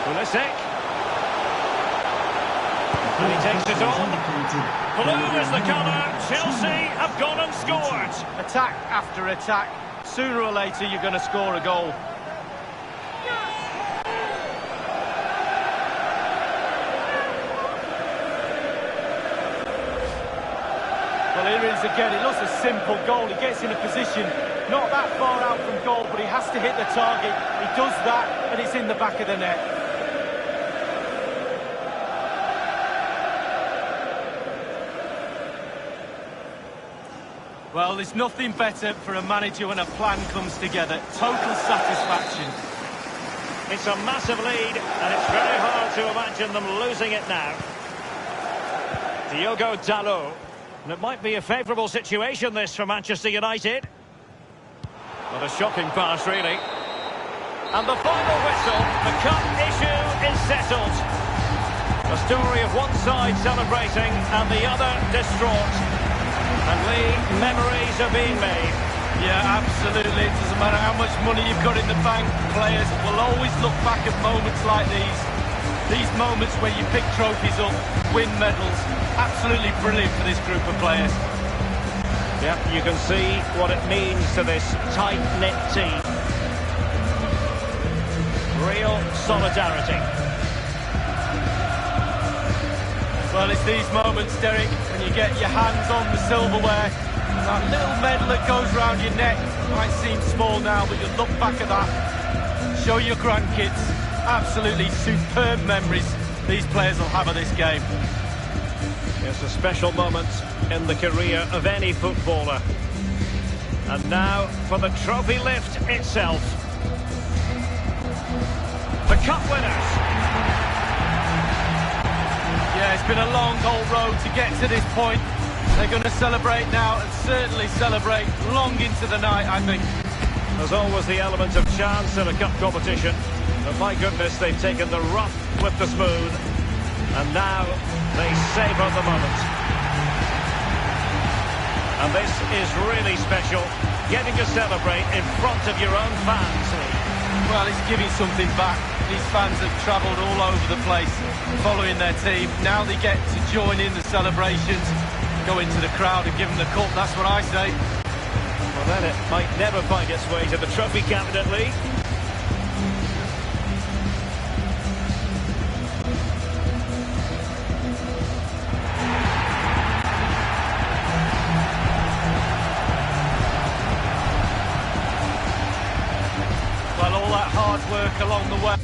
Pulisic. And he takes it on. Blue is the colour. Chelsea have gone and scored. Attack after attack. Sooner or later, you're going to score a goal. Well, here it is again. It looks a simple goal. He gets in a position not that far out from goal, but he has to hit the target. He does that, and it's in the back of the net. Well, there's nothing better for a manager when a plan comes together. Total satisfaction. It's a massive lead, and it's very hard to imagine them losing it now. Diogo Dalot. And it might be a favourable situation, this, for Manchester United. What a shocking pass, really. And the final whistle, the cup issue is settled. A story of one side celebrating and the other distraught. And Lee, memories are being made. Yeah, absolutely. It doesn't matter how much money you've got in the bank. Players will always look back at moments like these. These moments where you pick trophies up, win medals. Absolutely brilliant for this group of players. Yeah, you can see what it means to this tight-knit team. Real solidarity. Well, it's these moments, Derek, when you get your hands on the silverware, and that little medal that goes round your neck might seem small now, but you look back at that, show your grandkids, absolutely superb memories these players will have of this game. It's a special moment in the career of any footballer. And now for the trophy lift itself. The cup winners. Yeah, it's been a long, old road to get to this point. They're going to celebrate now and certainly celebrate long into the night, I think. There's always the element of chance in a cup competition. But my goodness, they've taken the rough with the smooth. And now they savour the moment. And this is really special. Getting to celebrate in front of your own fans. Well, it's giving something back. These fans have travelled all over the place following their team. Now they get to join in the celebrations, go into the crowd and give them the cup. That's what I say. Well, then it might never find its way to the trophy cabinet, Lee. Well, all that hard work along the way.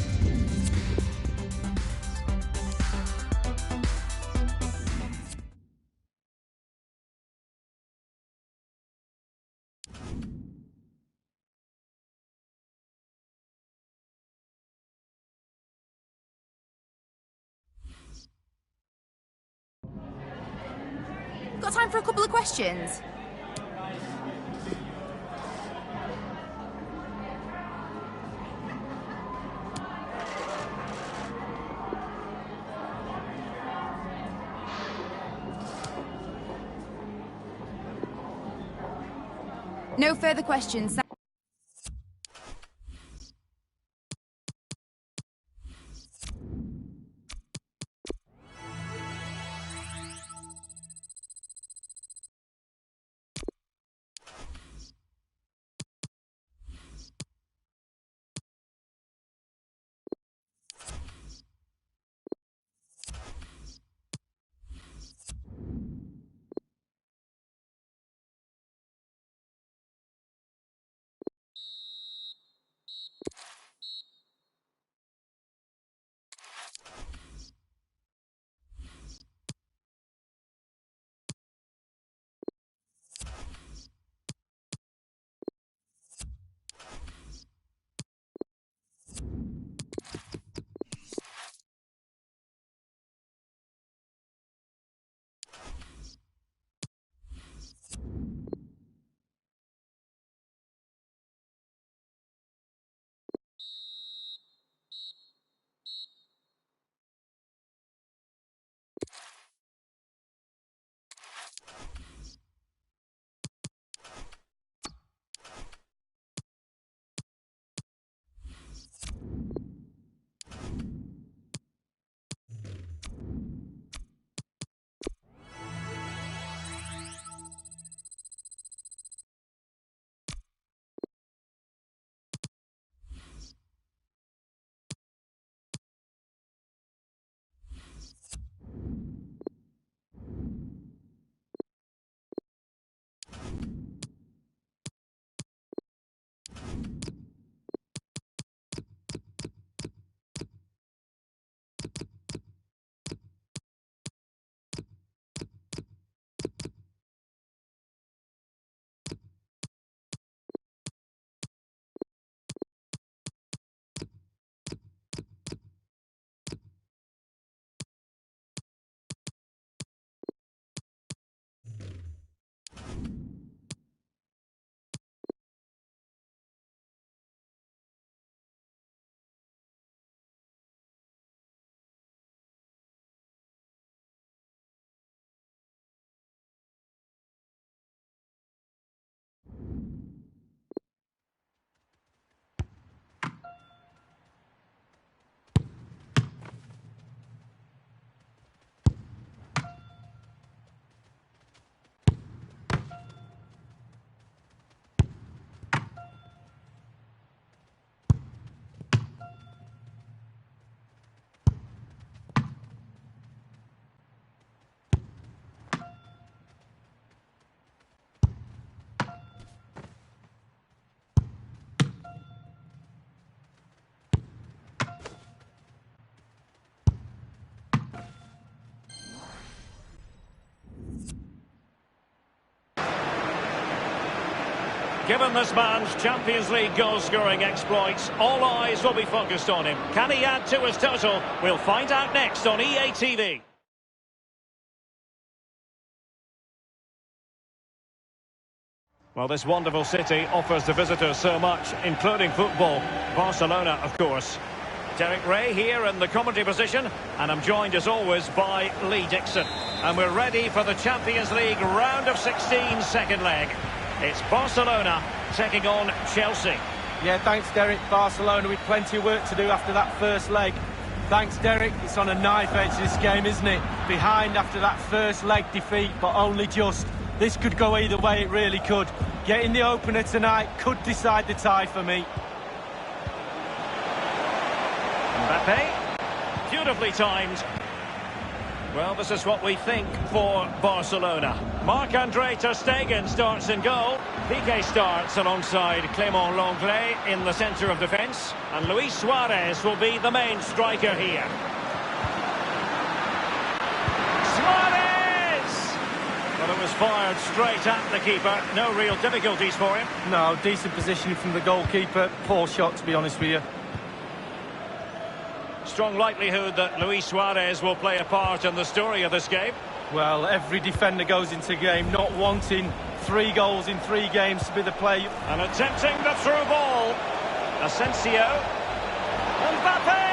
Got time for a couple of questions? No further questions. Given this man's Champions League goal-scoring exploits, all eyes will be focused on him. Can he add to his total? We'll find out next on EA TV. Well, this wonderful city offers the visitors so much, including football. Barcelona, of course. Derek Ray here in the commentary position, and I'm joined as always by Lee Dixon. And we're ready for the Champions League round of 16 second leg. It's Barcelona taking on Chelsea. Yeah, thanks, Derek. Barcelona with plenty of work to do after that first leg. Thanks, Derek. It's on a knife edge, this game, isn't it? Behind after that first leg defeat, but only just. This could go either way, it really could. Getting the opener tonight could decide the tie for me. Mbappe, beautifully timed. Well, this is what we think for Barcelona. Marc-Andre ter Stegen starts in goal. Piqué starts alongside Clément Lenglet in the centre of defence. And Luis Suarez will be the main striker here. Suarez! Well, it was fired straight at the keeper. No real difficulties for him. No, decent positioning from the goalkeeper. Poor shot, to be honest with you. Strong likelihood that Luis Suarez will play a part in the story of this game. Well, every defender goes into a game not wanting 3 goals in 3 games to be the player. And attempting the through ball. Asensio. Mbappe!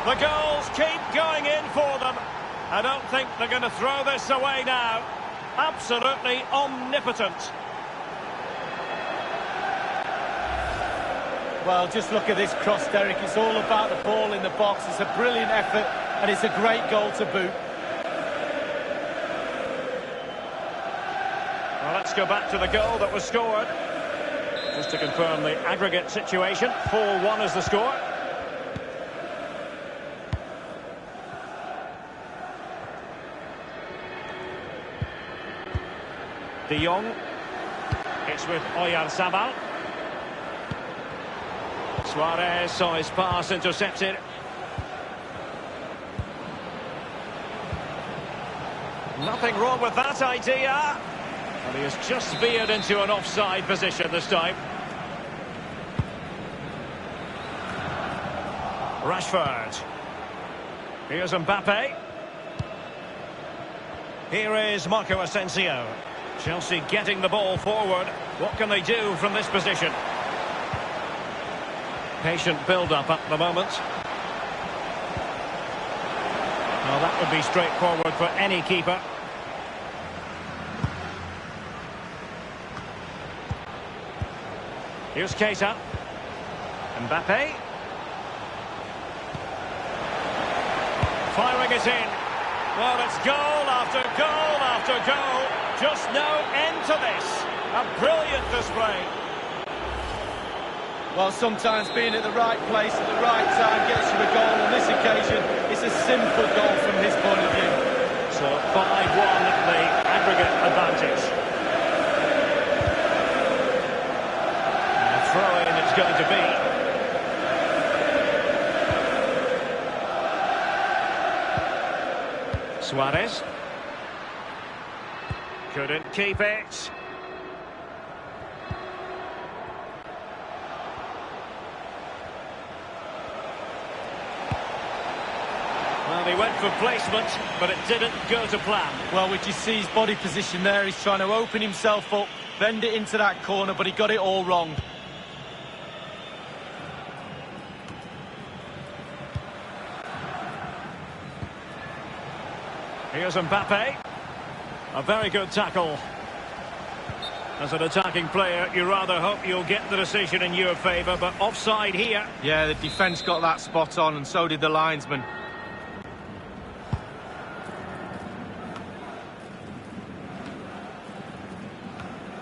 The goals keep going in for them. I don't think they're going to throw this away now. Absolutely omnipotent. Well, just look at this cross, Derek. It's all about the ball in the box. It's a brilliant effort, and it's a great goal to boot. Well, let's go back to the goal that was scored. Just to confirm the aggregate situation. 4-1 is the score. De Jong. It's with Oyarzabal. Suarez saw his pass intercepted. Nothing wrong with that idea. And he has just veered into an offside position this time. Rashford. Here's Mbappe. Here is Marco Asensio. Chelsea getting the ball forward. What can they do from this position? Patient build-up at the moment. Well, that would be straightforward for any keeper. Here's Keita. Mbappe. Firing it in. Well, it's goal after goal after goal. Just no end to this. A brilliant display. Well, sometimes being at the right place at the right time gets you a goal. On this occasion, it's a simple goal from his point of view. So 5-1, the aggregate advantage. And a throw-in it's going to be. Suarez. Couldn't keep it. Well, he went for placement, but it didn't go to plan. Well, would you see his body position there? He's trying to open himself up, bend it into that corner, but he got it all wrong. Here's Mbappe. A very good tackle. As an attacking player, you rather hope you'll get the decision in your favour, but offside here. Yeah, the defence got that spot on, and so did the linesman.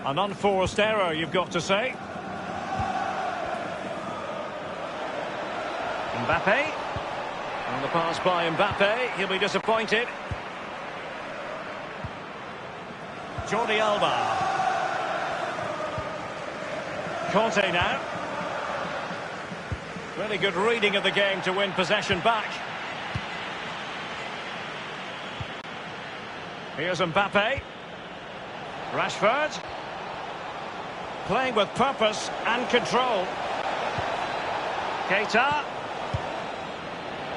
An unforced error, you've got to say. Mbappe. And the pass by Mbappe. He'll be disappointed. Jordi Alba. Conte now. Really good reading of the game to win possession back. Here's Mbappe. Rashford. Playing with purpose and control. Keita.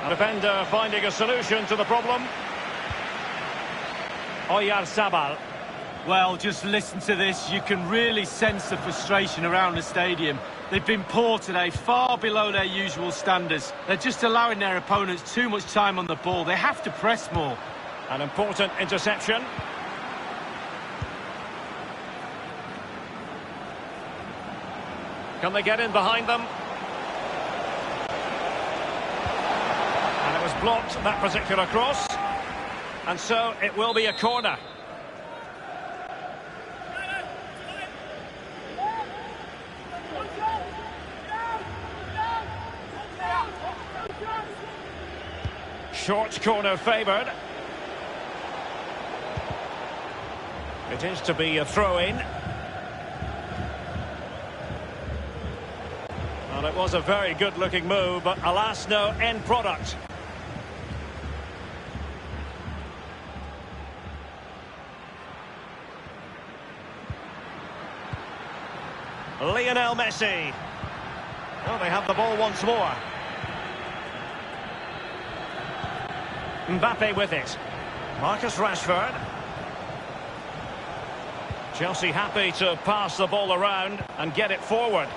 A defender finding a solution to the problem. Oyarzabal. Well, just listen to this. You can really sense the frustration around the stadium. They've been poor today, far below their usual standards. They're just allowing their opponents too much time on the ball. They have to press more. An important interception. Can they get in behind them? And it was blocked, that particular cross. And so it will be a corner. Short corner favoured. It is to be a throw-in. Well, it was a very good-looking move, but alas, no end product. Lionel Messi. Oh, they have the ball once more. Mbappe with it. Marcus Rashford. Chelsea happy to pass the ball around and get it forward.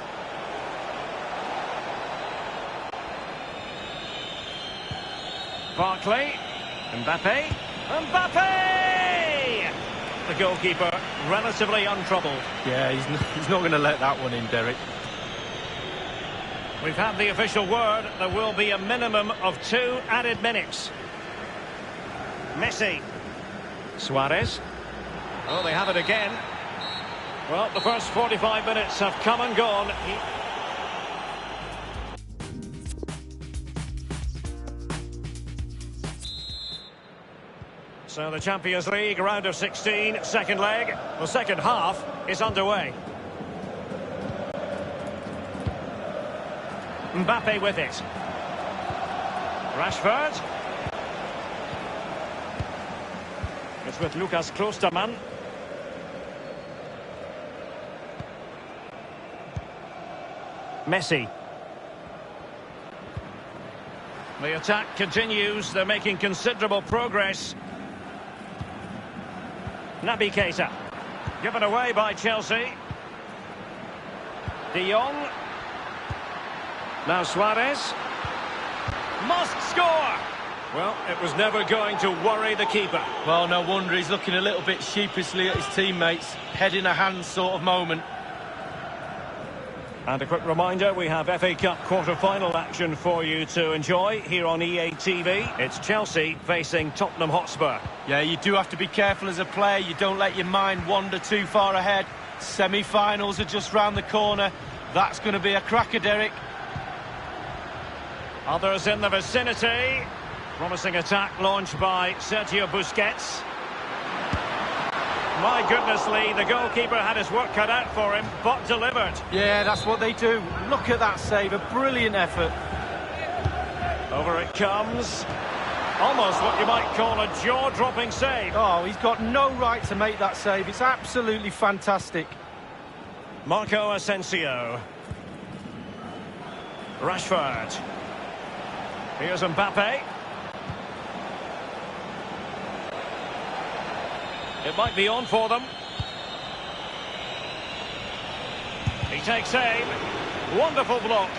Barkley. Mbappe. Mbappe! The goalkeeper relatively untroubled. Yeah, he's not going to let that one in, Derek. We've had the official word. There will be a minimum of 2 added minutes. Messi. Suarez. Oh, they have it again. Well, the first 45 minutes have come and gone. So the Champions League round of 16, second leg. The second half is underway. Mbappe with it. Rashford. It's with Lucas Klostermann. Messi. The attack continues. They're making considerable progress. Naby Keita. Given away by Chelsea. De Jong. Now Suarez. Must score! Well, it was never going to worry the keeper. Well, no wonder he's looking a little bit sheepishly at his teammates. Head in a hand sort of moment. And a quick reminder, we have FA Cup quarter-final action for you to enjoy here on EA TV. It's Chelsea facing Tottenham Hotspur. Yeah, you do have to be careful as a player. You don't let your mind wander too far ahead. Semi-finals are just round the corner. That's going to be a cracker, Derek. Others in the vicinity. Promising attack launched by Sergio Busquets. My goodness, Lee, the goalkeeper had his work cut out for him, but delivered. Yeah, that's what they do. Look at that save, a brilliant effort. Over it comes. Almost what you might call a jaw-dropping save. Oh, he's got no right to make that save. It's absolutely fantastic. Marco Asensio. Rashford. Here's Mbappe. It might be on for them. He takes aim. Wonderful block.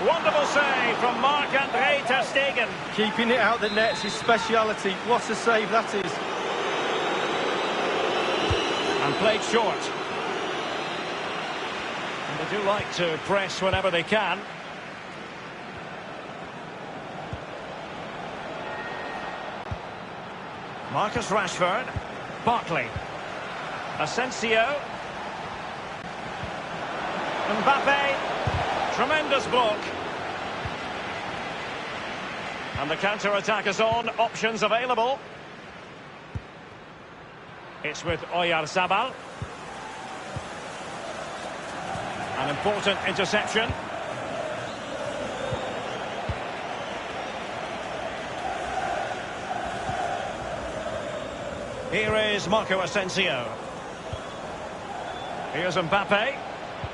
Wonderful save from Marc-Andre ter Stegen. Keeping it out the net's his speciality. What a save that is. And played short. And they do like to press whenever they can. Marcus Rashford. Barkley. Asensio. Mbappe. Tremendous block. And the counter-attack is on. Options available. It's with Oyarzabal. An important interception. Here is Marco Asensio. Here's Mbappe.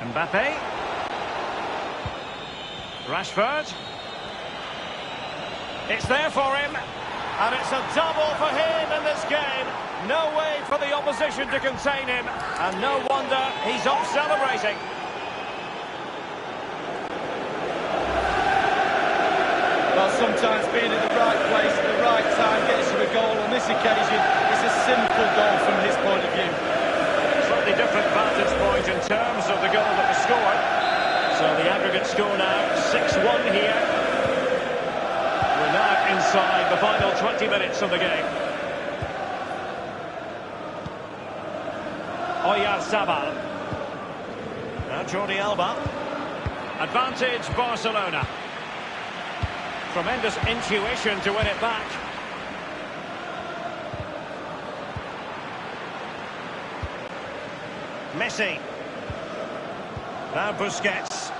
Mbappe. Rashford. It's there for him. And it's a double for him in this game. No way for the opposition to contain him. And no wonder he's off celebrating. Well, sometimes being in the right place at the right time gets you a goal. On this occasion, it's a simple goal from his point of view. Slightly different vantage point in terms of the goal that was scored. So the aggregate score now 6-1 here. We're now inside the final 20 minutes of the game. Oyarzabal. Now Jordi Alba. Advantage Barcelona. Tremendous intuition to win it back. Messi. Now Busquets.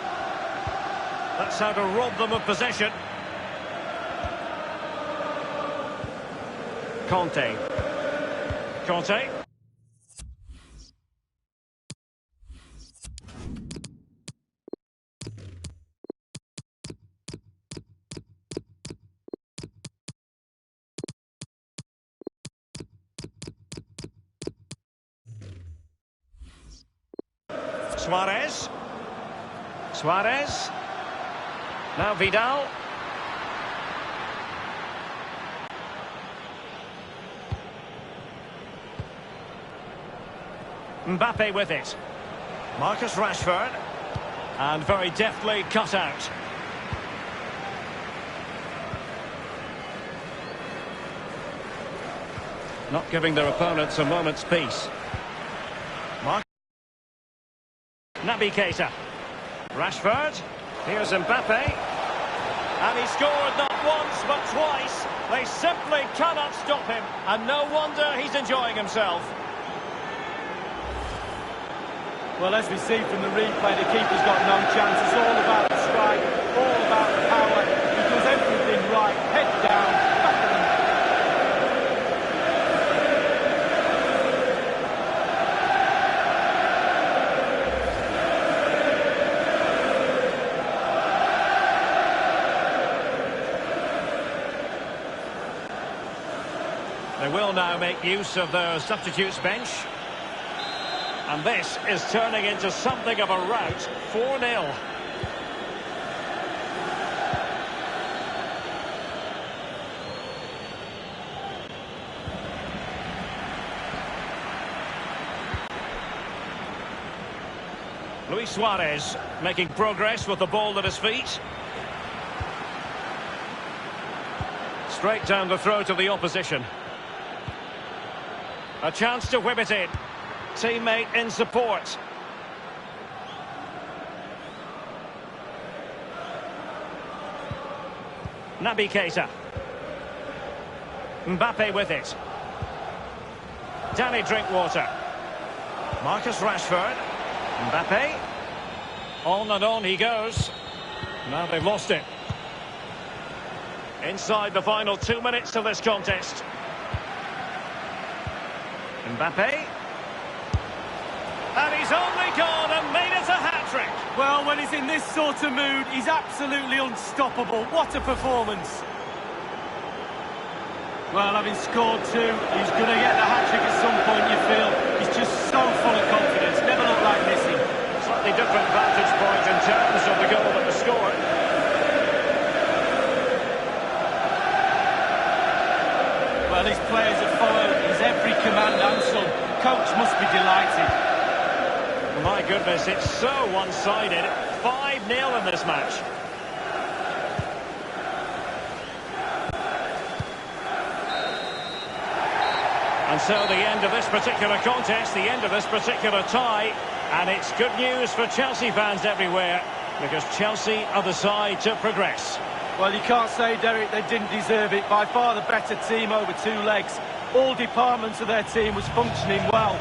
That's how to rob them of possession. Conte. Conte. Suarez. Suarez. Now Vidal. Mbappe with it. Marcus Rashford. And very deftly cut out. Not giving their opponents a moment's peace. Naby Keita. Rashford. Here's Mbappe. And he scored not once but twice. They simply cannot stop him. And no wonder he's enjoying himself. Well, as we see from the replay, the keeper's got no chance. It's all about the strike, all about the power. He does everything right. Head down, back of the net. They will now make use of their substitutes bench. And this is turning into something of a rout. 4-0. Luis Suarez making progress with the ball at his feet. Straight down the throat of the opposition. A chance to whip it in. Teammate in support. Naby Keita. Mbappe with it. Danny Drinkwater. Marcus Rashford. Mbappe. On and on he goes. Now they've lost it. Inside the final 2 minutes of this contest. Mbappe. And he's only gone and made it a hat-trick. Well, when he's in this sort of mood, he's absolutely unstoppable. What a performance. Well, having scored two, he's going to get the hat-trick at some point, you feel. He's just so full of confidence. Never looked like missing. Slightly different vantage point in terms of the goal that was scored. Well, his players have followed his every command and some. Coach must be delighted. My goodness, it's so one-sided. 5-0 in this match. And so the end of this particular contest, the end of this particular tie. And it's good news for Chelsea fans everywhere, because Chelsea are the side to progress. Well, you can't say, Derek, they didn't deserve it. By far the better team over two legs. All departments of their team was functioning well.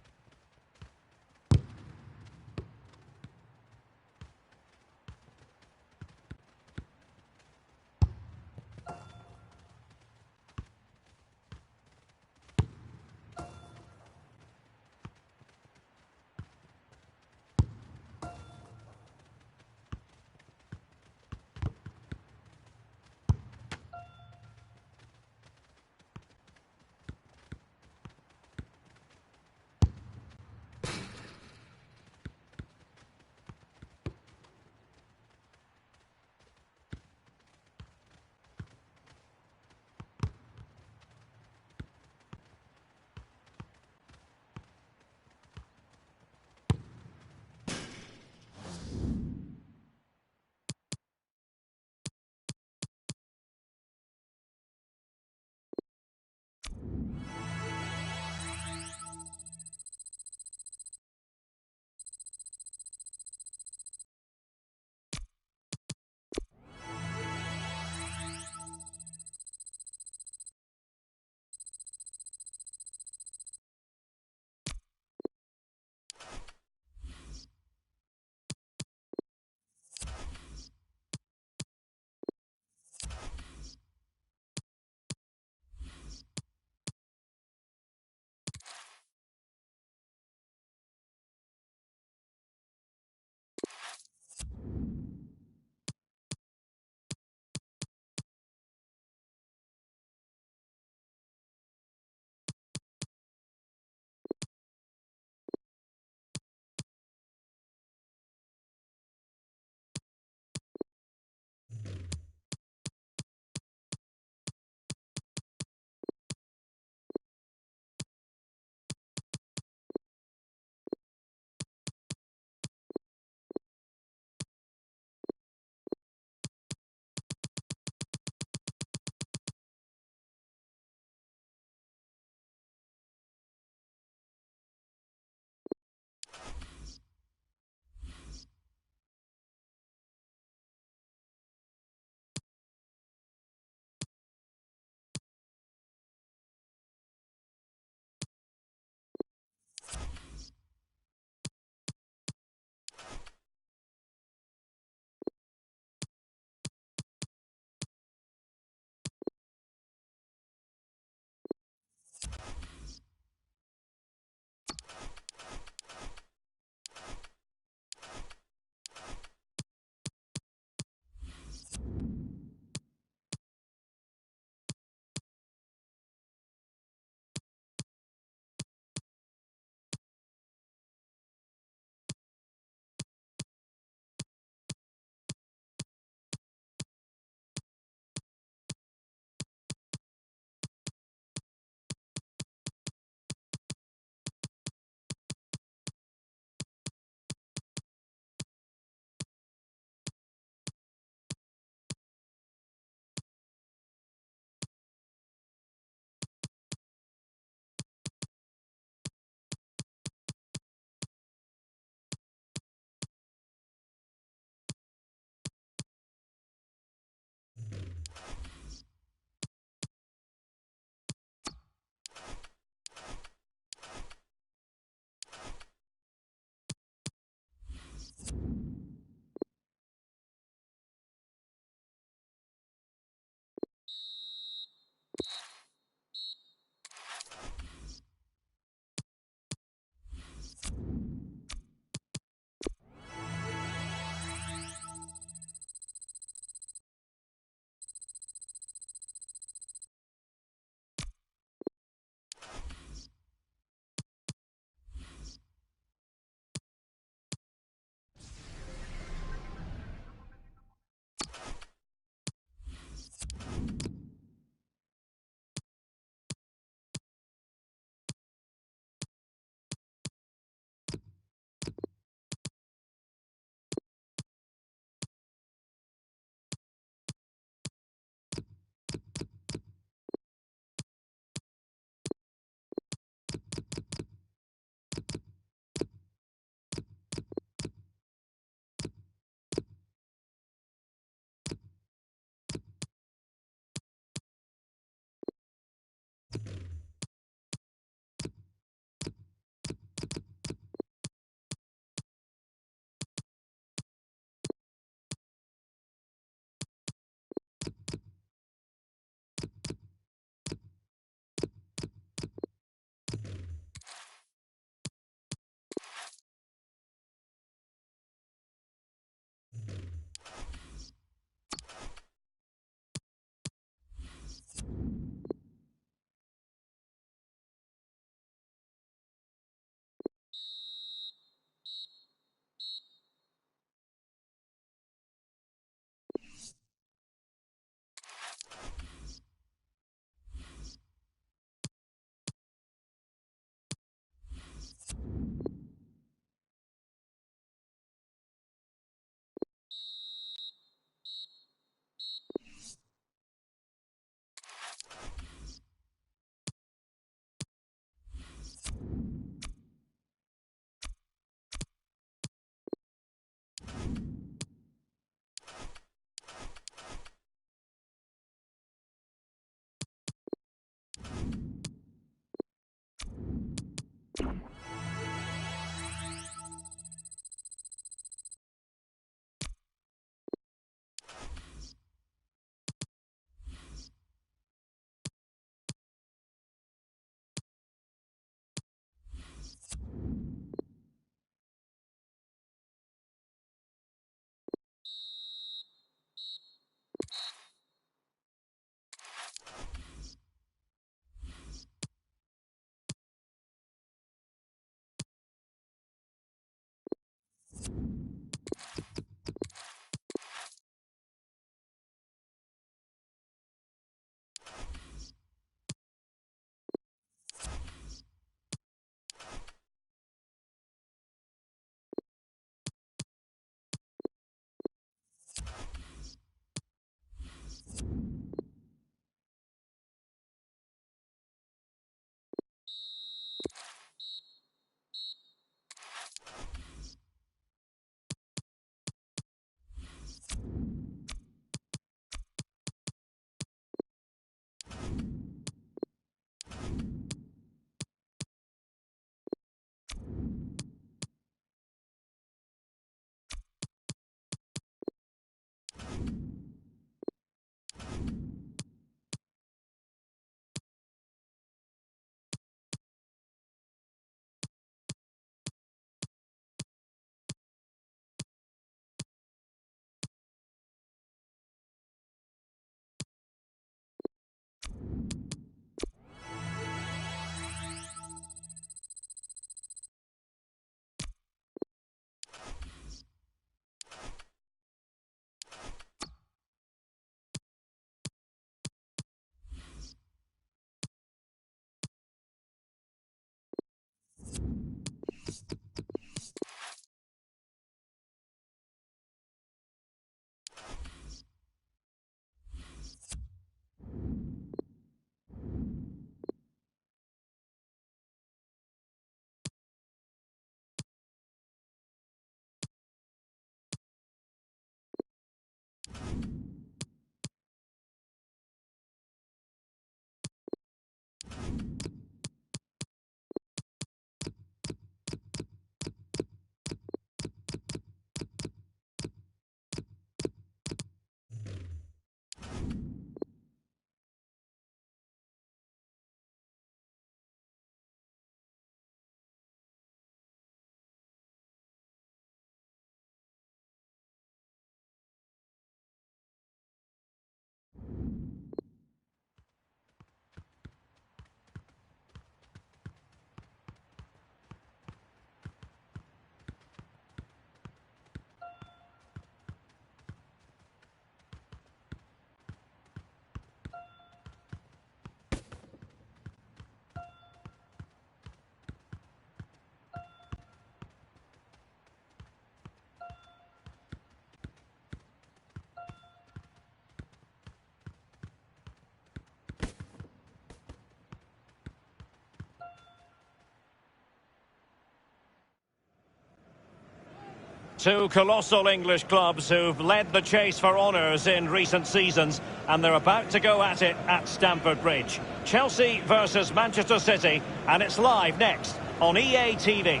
Two colossal English clubs who've led the chase for honours in recent seasons, and they're about to go at it at Stamford Bridge. Chelsea versus Manchester City, and it's live next on EA TV.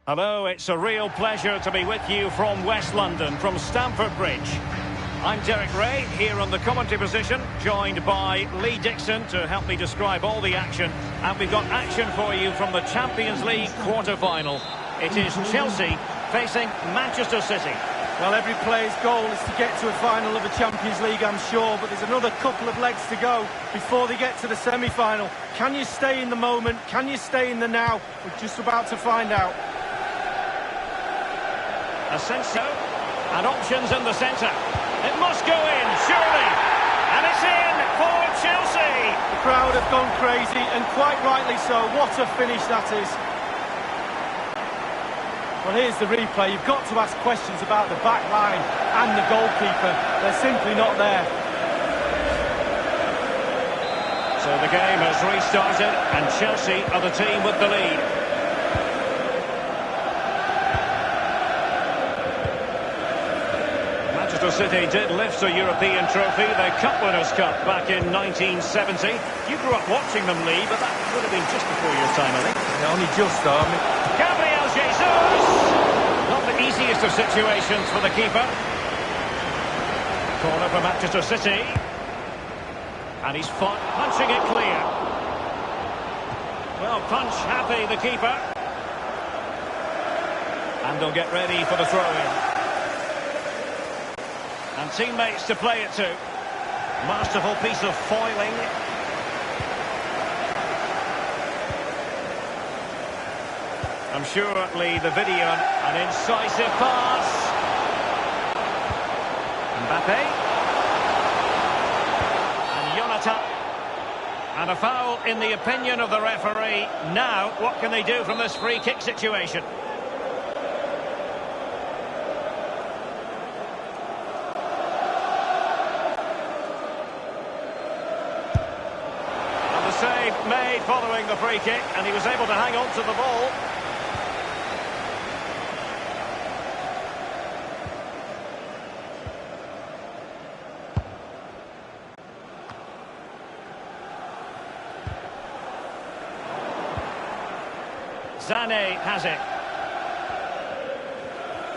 Hello, it's a real pleasure to be with you from West London, from Stamford Bridge. I'm Derek Ray, here on the commentary position, joined by Lee Dixon to help me describe all the action. And we've got action for you from the Champions League quarter-final. It is Chelsea facing Manchester City. Well, every player's goal is to get to a final of the Champions League, I'm sure, but there's another couple of legs to go before they get to the semi-final. Can you stay in the moment? Can you stay in the now? We're just about to find out. Asensio, and options in the centre. It must go in, surely. And it's in for Chelsea. The crowd have gone crazy, and quite rightly so. What a finish that is. Well, here's the replay. You've got to ask questions about the back line and the goalkeeper. They're simply not there. So the game has restarted, and Chelsea are the team with the lead. Manchester City did lift a European trophy, the Cup Winners' Cup, back in 1970. You grew up watching them, Lee, but that would have been just before your time, I think. Yeah, only just, though. Gabriel Jesus! Not the easiest of situations for the keeper. Corner for Manchester City. And he's punching it clear. Well, punch happy, the keeper. And they'll get ready for the throw-in. And teammates to play it to. Masterful piece of foiling. I'm sure, Lee, the video, an incisive pass. Mbappe. And Jonathan. And a foul in the opinion of the referee. Now, what can they do from this free kick situation? Save made following the free kick, and he was able to hang on to the ball. Sané has it.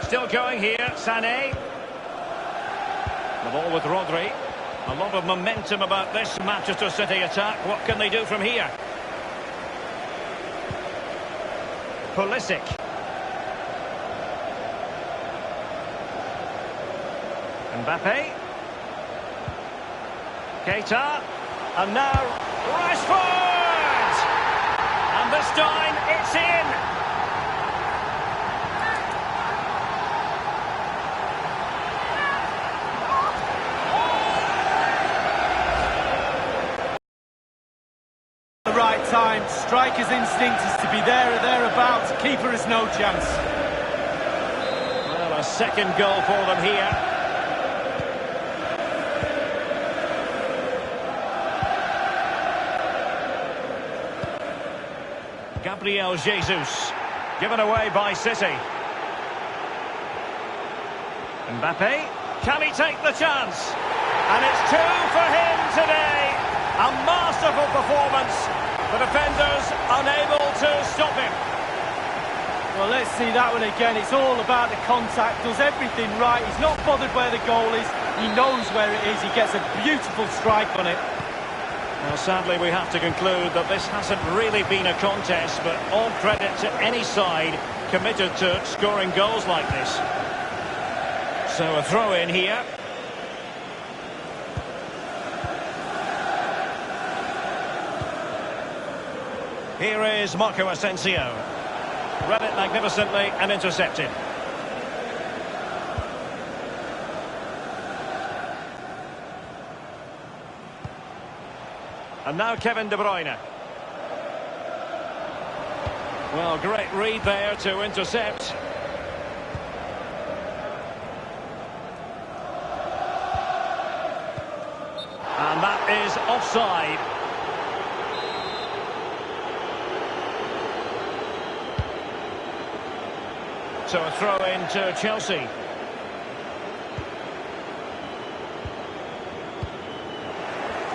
Still going here, Sané. The ball with Rodri. A lot of momentum about this Manchester City attack. What can they do from here? Pulisic. Mbappe. Keita. And now Rashford! And this time it's in! Right time, striker's instinct is to be there or thereabouts, keeper has no chance. Well, a second goal for them here. Gabriel Jesus, given away by City. Mbappe, can he take the chance? And it's 2 for him today. A masterful performance. The defenders unable to stop him. Well, let's see that one again. It's all about the contact, does everything right. He's not bothered where the goal is. He knows where it is. He gets a beautiful strike on it. Well, sadly, we have to conclude that this hasn't really been a contest, but all credit to any side committed to scoring goals like this. So a throw-in here. Here is Marco Asensio. Read it magnificently and intercepted. And now Kevin De Bruyne. Well, great read there to intercept. And that is offside. So a throw in to Chelsea.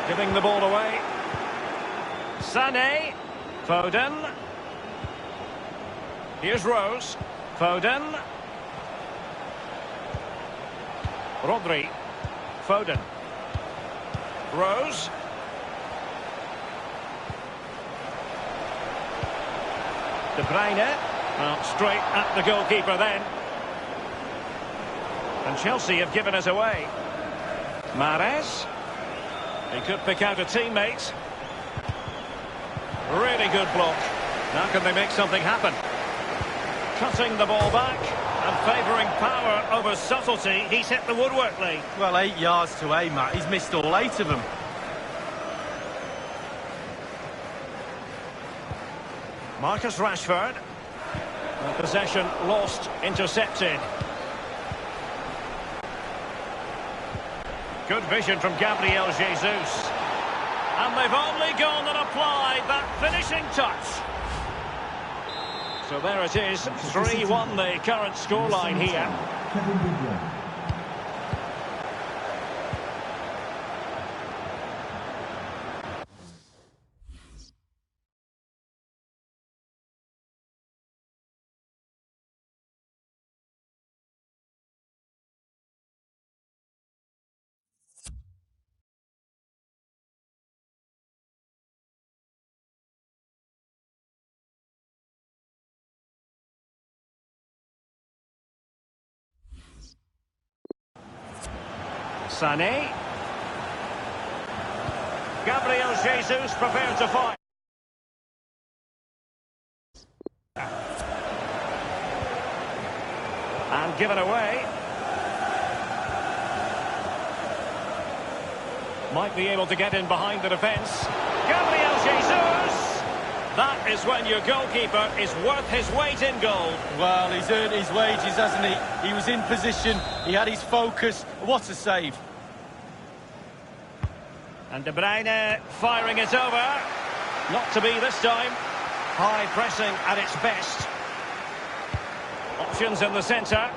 Giving the ball away. Sané. Foden. Here's Rose. Foden. Rodri. Foden. Rose. De Bruyne. Well, straight at the goalkeeper then. And Chelsea have given us away. Mahrez. He could pick out a teammate. Really good block. Now can they make something happen? Cutting the ball back and favouring power over subtlety. He's hit the woodwork, Lee. Well, 8 yards to aim at. He's missed all 8 of them. Marcus Rashford. Possession lost, intercepted. Good vision from Gabriel Jesus. And they've only gone and applied that finishing touch. So there it is, 3-1 the current scoreline here. Sané. Gabriel Jesus prepared to fight. And given away. Might be able to get in behind the defence. Gabriel Jesus! That is when your goalkeeper is worth his weight in gold. Well, he's earned his wages, hasn't he? He was in position, he had his focus. What a save. And De Bruyne firing it over. Not to be this time. High pressing at its best. Options in the centre.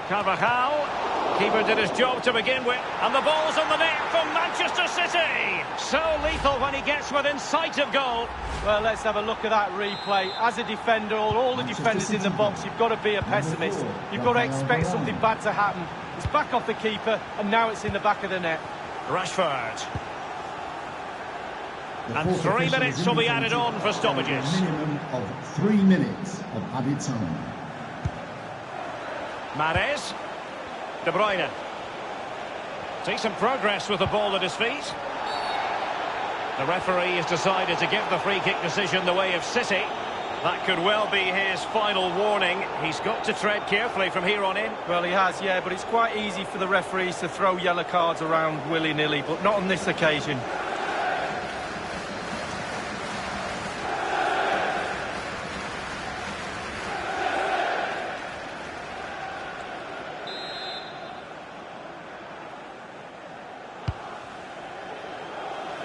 Carvajal. Keeper did his job to begin with. And the ball's on the net from Manchester City. So lethal when he gets within sight of goal. Well, let's have a look at that replay. As a defender, all the defenders in the box, you've got to be a pessimist. You've got to expect something bad to happen. It's back off the keeper, and now it's in the back of the net. Rashford. And 3 minutes will be added on for stoppages. A minimum of 3 minutes of added time. Mahrez. De Bruyne. Decent progress with the ball at his feet. The referee has decided to give the free kick decision the way of City. That could well be his final warning. He's got to tread carefully from here on in. Well, he has, yeah, but it's quite easy for the referees to throw yellow cards around willy-nilly, but not on this occasion.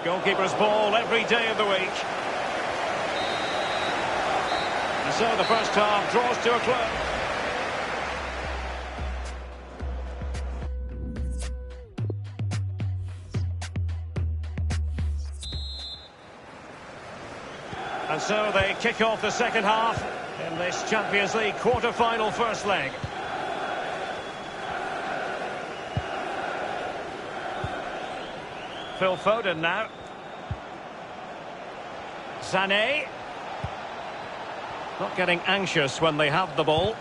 Goalkeeper's ball every day of the week. And so the first half draws to a close. And so they kick off the second half in this Champions League quarter-final first leg. Phil Foden now. Sané. Not getting anxious when they have the ball.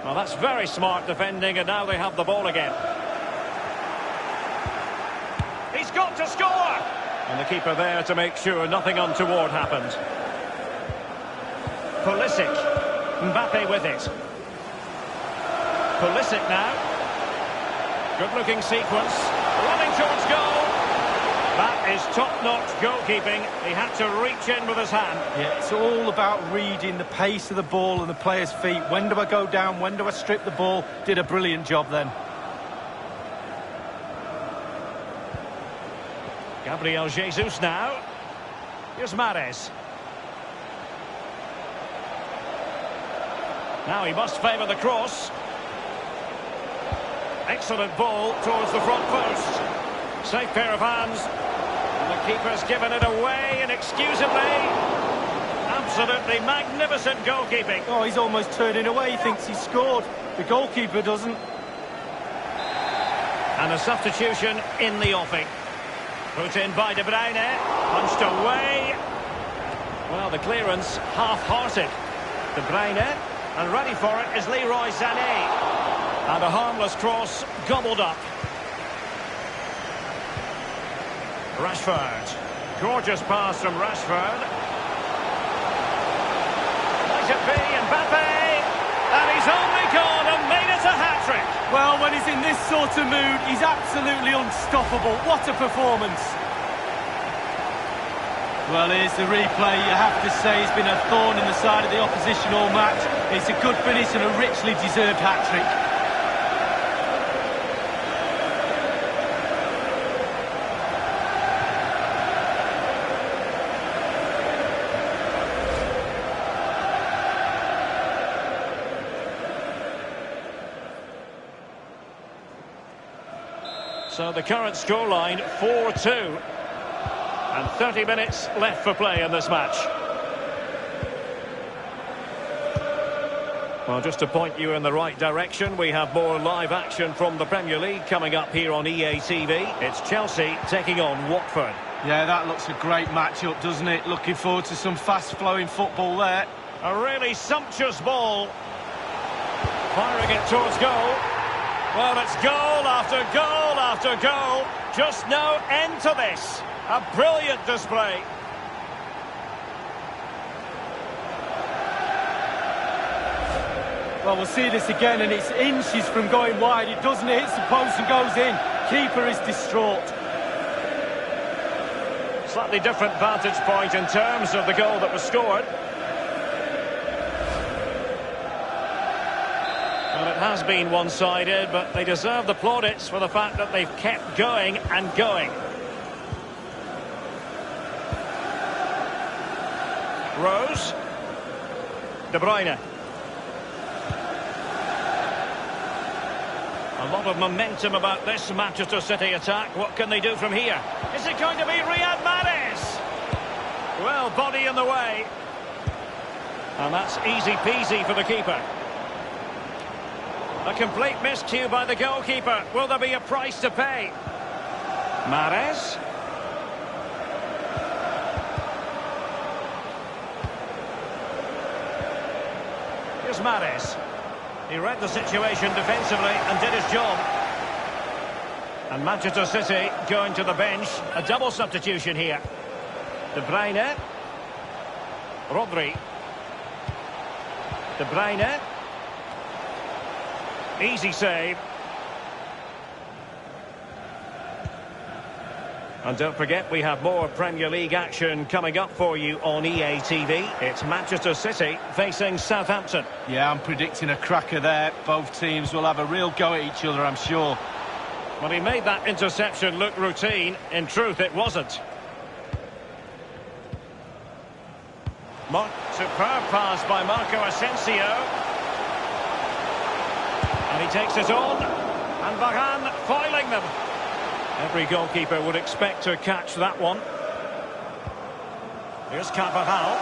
Well, that's very smart defending, and now they have the ball again. He's got to score! And the keeper there to make sure nothing untoward happened. Pulisic. Mbappe with it. Pulisic now. Good-looking sequence. Running towards goal. That is top-notch goalkeeping. He had to reach in with his hand. Yeah, it's all about reading the pace of the ball and the player's feet. When do I go down? When do I strip the ball? Did a brilliant job then. Gabriel Jesus now. Here's Mahrez. Now he must favour the cross. Excellent ball towards the front post. Safe pair of hands. And the keeper's given it away inexcusably. Absolutely magnificent goalkeeping. Oh, he's almost turning away. He thinks he's scored. The goalkeeper doesn't. And a substitution in the offing. Put in by De Bruyne. Punched away. Well, the clearance half-hearted. De Bruyne. And ready for it is Leroy Sané. And a harmless cross gobbled up. Rashford. Gorgeous pass from Rashford. Might it be Mbappe? And he's only gone and made it a hat-trick. Well, when he's in this sort of mood, he's absolutely unstoppable. What a performance. Well, here's the replay. You have to say he's been a thorn in the side of the opposition all match. It's a good finish and a richly deserved hat-trick. So the current scoreline, 4-2. And 30 minutes left for play in this match. Well, just to point you in the right direction, we have more live action from the Premier League coming up here on EA TV. It's Chelsea taking on Watford. Yeah, that looks a great match-up, doesn't it? Looking forward to some fast-flowing football there. A really sumptuous ball. Firing it towards goal. Well, it's goal after goal after goal. Just no end to this. A brilliant display. Well, we'll see this again, and it's inches from going wide. It doesn't hit the post and goes in. Keeper is distraught. Slightly different vantage point in terms of the goal that was scored. Well, it has been one-sided, but they deserve the plaudits for the fact that they've kept going and going. Rose. De Bruyne. A lot of momentum about this Manchester City attack. What can they do from here? Is it going to be Riyad Mahrez? Well, body in the way. And that's easy peasy for the keeper. A complete miscue by the goalkeeper. Will there be a price to pay? Mahrez. Here's Mahrez. He read the situation defensively and did his job. And Manchester City going to the bench. A double substitution here. De Bruyne. Rodri. De Bruyne. Easy save. And don't forget, we have more Premier League action coming up for you on EA TV. It's Manchester City facing Southampton. Yeah, I'm predicting a cracker there. Both teams will have a real go at each other, I'm sure. Well, he made that interception look routine. In truth, it wasn't. Superb pass by Marco Asensio. And he takes it on. And Varane foiling them. Every goalkeeper would expect to catch that one. Here's Carvajal.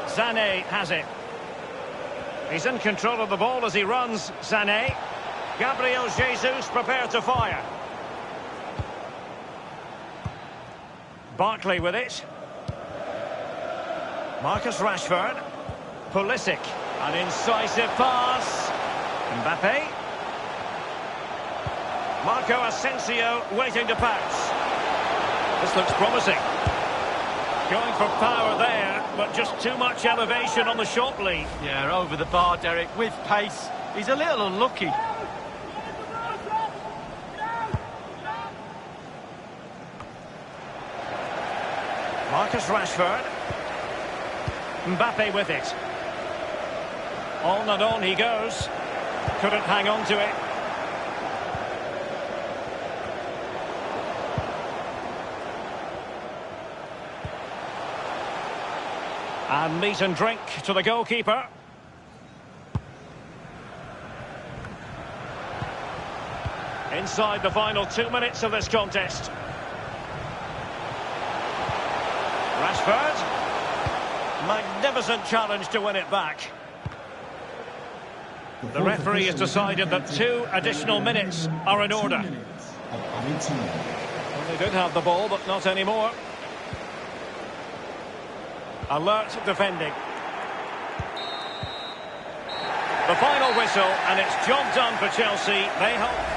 Sané has it. He's in control of the ball as he runs, Sané. Gabriel Jesus prepared to fire. Barkley with it. Marcus Rashford. Pulisic. An incisive pass. Mbappe. Marco Asensio waiting to pounce. This looks promising. Going for power there, but just too much elevation on the short lead. Yeah, over the bar, Derek, with pace. He's a little unlucky. Marcus Rashford. Mbappe with it. On and on he goes. Couldn't hang on to it. And meat and drink to the goalkeeper. Inside the final 2 minutes of this contest. Rashford. Magnificent challenge to win it back. The referee has decided that 2 additional minutes are in order. Well, they did have the ball, but not anymore. Alert defending. The final whistle, and it's job done for Chelsea. They hope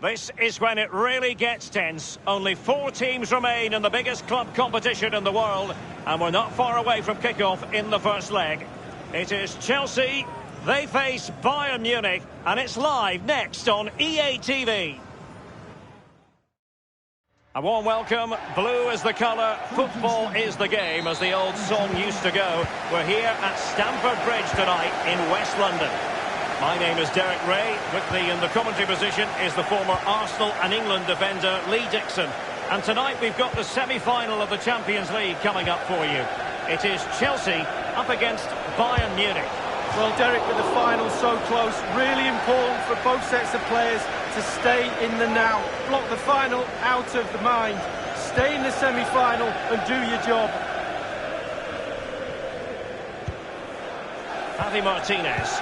This is when it really gets tense. Only 4 teams remain in the biggest club competition in the world, and we're not far away from kickoff in the first leg. It is Chelsea, they face Bayern Munich, and it's live next on EA TV. A warm welcome. Blue is the colour, football is the game, as the old song used to go. We're here at Stamford Bridge tonight in West London. My name is Derek Ray. With me in the commentary position is the former Arsenal and England defender Lee Dixon. And tonight we've got the semi-final of the Champions League coming up for you. It is Chelsea up against Bayern Munich. Well, Derek, with the final so close, really important for both sets of players to stay in the now. Block the final out of the mind. Stay in the semi-final and do your job. Javi Martinez.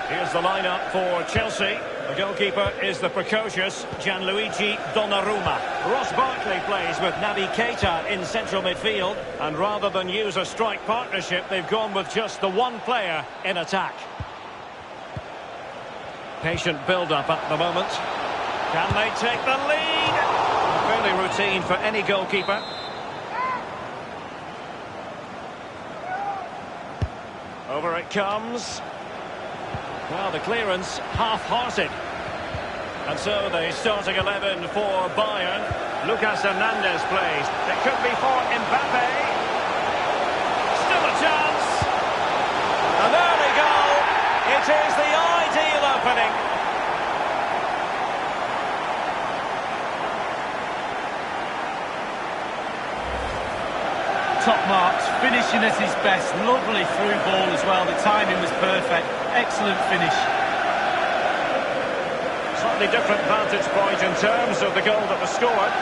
Here's the lineup for Chelsea. The goalkeeper is the precocious Gianluigi Donnarumma. Ross Barkley plays with Naby Keita in central midfield. And rather than use a strike partnership, they've gone with just the one player in attack. Patient build-up at the moment. Can they take the lead? Fairly routine for any goalkeeper. Over it comes. Well, the clearance half-hearted. And so the starting 11 for Bayern. Lucas Hernandez plays. It could be for Mbappe. Still a chance. An early goal. It is the ideal opening. Top marks, finishing at his best. Lovely through ball as well. The timing was perfect. Excellent finish. Slightly different vantage point in terms of the goal that was scored.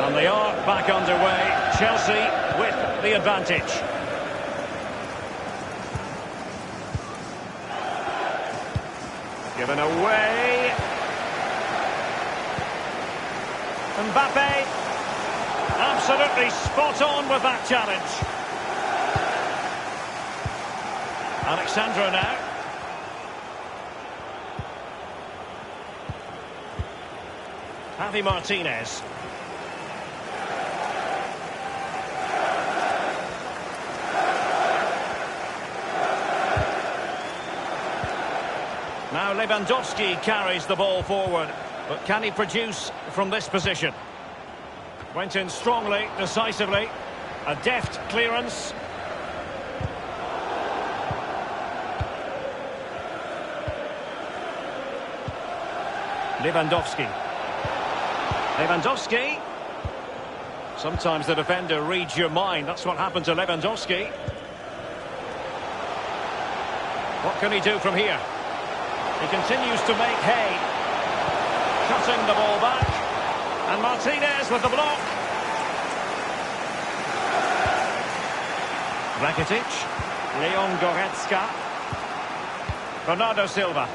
And they are back underway. Chelsea with the advantage. Given away. Mbappe. Absolutely spot on with that challenge. Alexandro now. Javi Martinez. Now Lewandowski carries the ball forward. But can he produce from this position? Went in strongly, decisively. A deft clearance. Lewandowski. Lewandowski. Sometimes the defender reads your mind. That's what happened to Lewandowski. What can he do from here? He continues to make hay. Cutting the ball back. And Martinez with the block. Rakitic. Leon Goretzka. Bernardo Silva.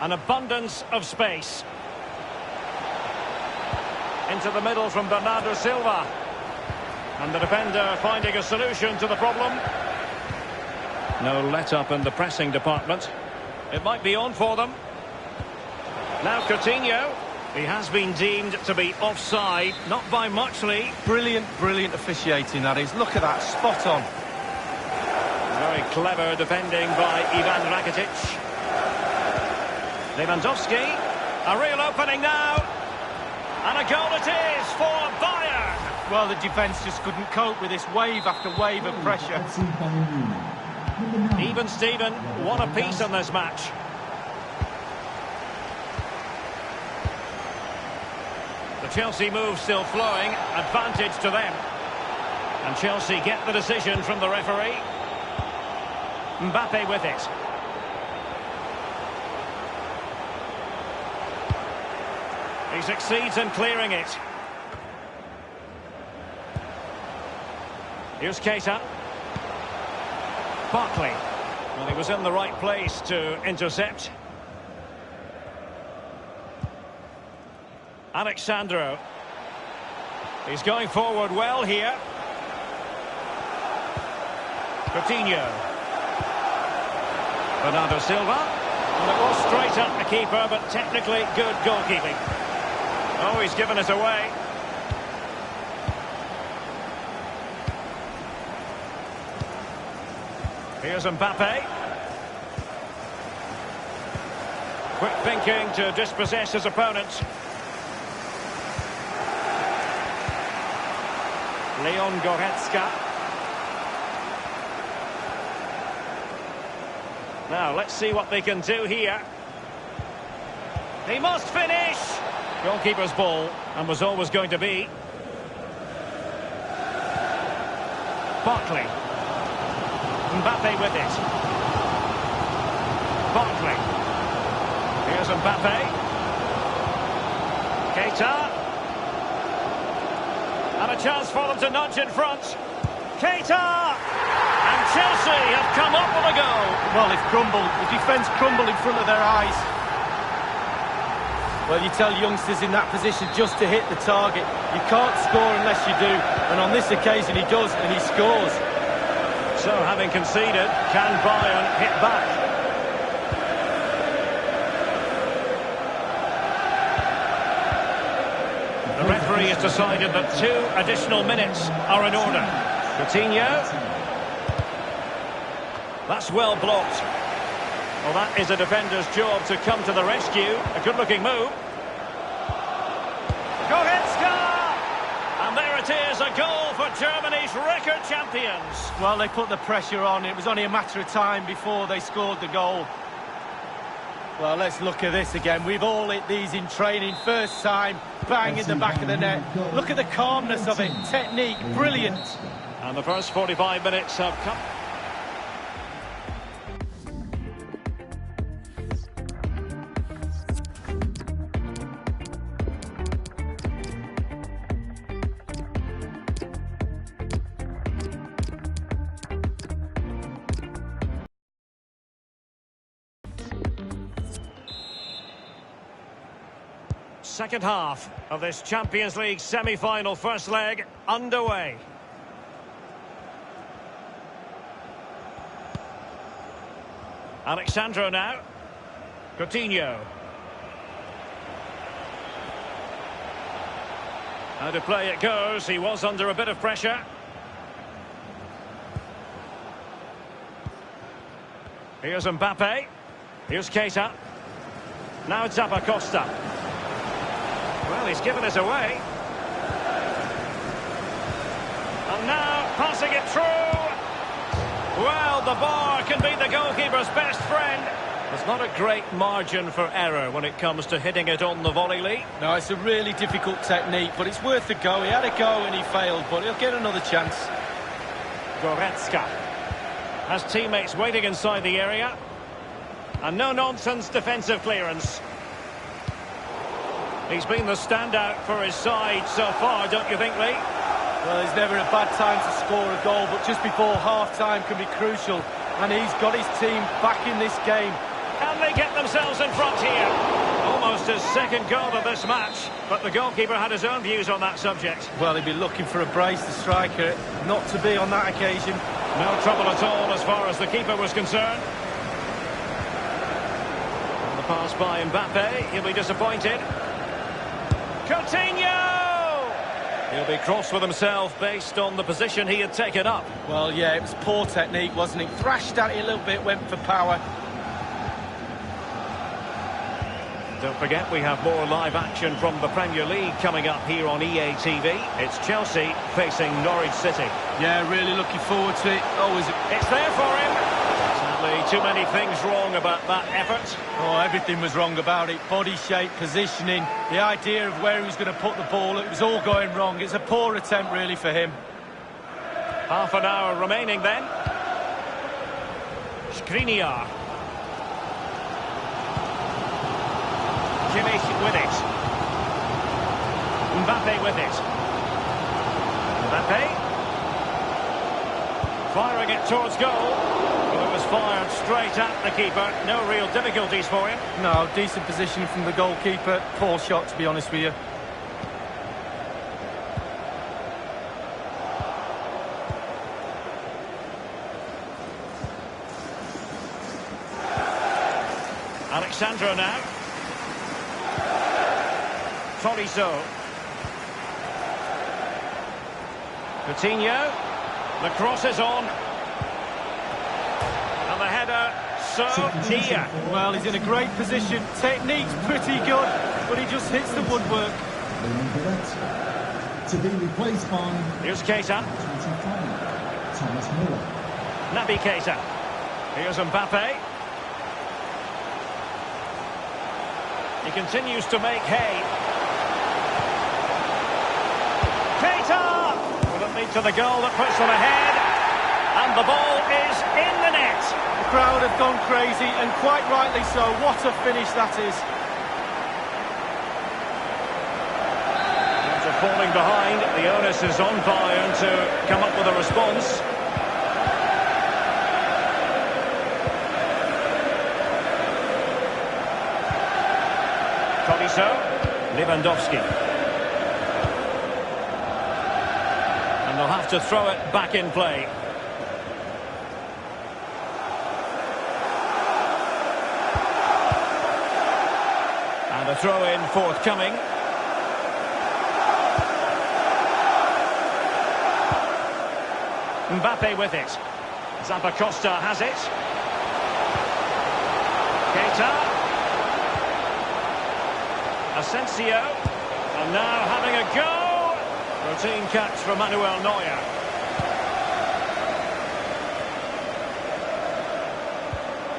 An abundance of space. Into the middle from Bernardo Silva. And the defender finding a solution to the problem. No let-up in the pressing department. It might be on for them. Now Coutinho. He has been deemed to be offside. Not by much, Lee. Brilliant, brilliant officiating, that is. Look at that, spot on. Very clever defending by Ivan Rakitic. Lewandowski. A real opening now. And a goal it is for Bayern. Well, the defence just couldn't cope with this wave after wave of pressure. Even Steven, one apiece in this match. The Chelsea move still flowing, advantage to them. And Chelsea get the decision from the referee. Mbappe with it. He succeeds in clearing it. Here's Keita. Barkley. Well, he was in the right place to intercept. Alexandro. He's going forward well here. Coutinho. Bernardo Silva. And it was straight at the keeper, but technically good goalkeeping. Oh, he's given it away. Here's Mbappe. Quick thinking to dispossess his opponent. Leon Goretzka. Now, let's see what they can do here. He must finish! Goalkeeper's ball, and was always going to be. Barkley. Mbappe with it. Barkley. Here's Mbappe. Keita. And a chance for them to nudge in front. Keita! And Chelsea have come up with a goal. Well, they've crumbled. The defence crumbled in front of their eyes. Well, you tell youngsters in that position just to hit the target. You can't score unless you do. And on this occasion he does, and he scores. So, having conceded, can Bayern hit back? The referee has decided that 2 additional minutes are in order. Coutinho. That's well blocked. Well, that is a defender's job to come to the rescue. A good-looking move. Goretzka! And there it is, a goal for Germany's record champions. Well, they put the pressure on. It was only a matter of time before they scored the goal. Well, let's look at this again. We've all hit these in training. First time, bang in the back of the net. Look at the calmness of it. Technique, brilliant. And the first 45 minutes have come. Second half of this Champions League semi-final first leg underway. Alexandro now. Coutinho. How to play it goes. He was under a bit of pressure. Here's Mbappe. Here's Keita. Now it's Costa. Well, he's given it away. And now passing it through. Well, the bar can be the goalkeeper's best friend. There's not a great margin for error when it comes to hitting it on the volley, Lee. No, it's a really difficult technique, but it's worth a go. He had a go and he failed, but he'll get another chance. Goretzka has teammates waiting inside the area. And no-nonsense defensive clearance. He's been the standout for his side so far, don't you think, Lee? Well, there's never a bad time to score a goal, but just before half-time can be crucial. And he's got his team back in this game. Can they get themselves in front here? Almost his second goal of this match, but the goalkeeper had his own views on that subject. Well, he'd be looking for a brace, the striker, not to be on that occasion. No trouble at all as far as the keeper was concerned. And the pass by Mbappe, he'll be disappointed. Coutinho! He'll be cross with himself based on the position he had taken up. Well, yeah, it was poor technique, wasn't it? Thrashed at it a little bit, went for power. Don't forget, we have more live action from the Premier League coming up here on EA TV. It's Chelsea facing Norwich City. Yeah, really looking forward to it. It's there for him. Sadly, too many things wrong about that effort. Oh, everything was wrong about it. Body shape, positioning, the idea of where he was going to put the ball. It was all going wrong. It's a poor attempt, really, for him. Half an hour remaining then. Skriniar. Kimmich with it. Mbappe with it. Mbappe. Firing it towards goal. Well, it was fired straight at the keeper. No real difficulties for him. No, decent position from the goalkeeper. Poor shot, to be honest with you. Alexandro now. Tarost. Coutinho. The cross is on. And the header so near. Well, he's in a great position. Technique's pretty good, but he just hits the woodwork. To be replaced by Here's Keita. 25, Thomas Müller. Naby Keita. Here's Mbappe. He continues to make hay. Keita! Will it lead to the goal that puts them ahead? And the ball is in the net. The crowd have gone crazy, and quite rightly so. What a finish that is. After falling behind, the onus is on Bayern to come up with a response. Lewandowski. And they'll have to throw it back in play. And a throw-in forthcoming. Mbappe with it. Zappacosta has it. Keita. Asensio, and now having a go. Routine catch for Manuel Neuer.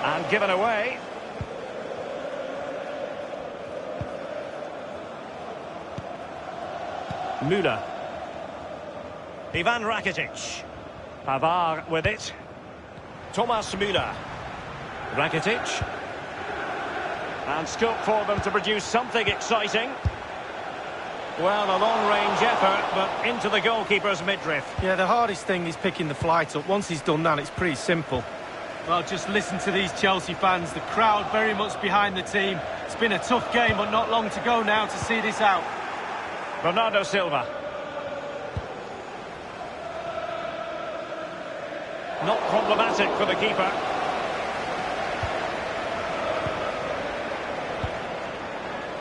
And given away. Müller. Ivan Rakitic. Pavard with it. Thomas Müller. Rakitic. And scope for them to produce something exciting. Well, a long-range effort, but into the goalkeeper's midriff. Yeah, the hardest thing is picking the flight up. Once he's done that, it's pretty simple. Well, just listen to these Chelsea fans. The crowd very much behind the team. It's been a tough game, but not long to go now to see this out. Bernardo Silva. Not problematic for the keeper.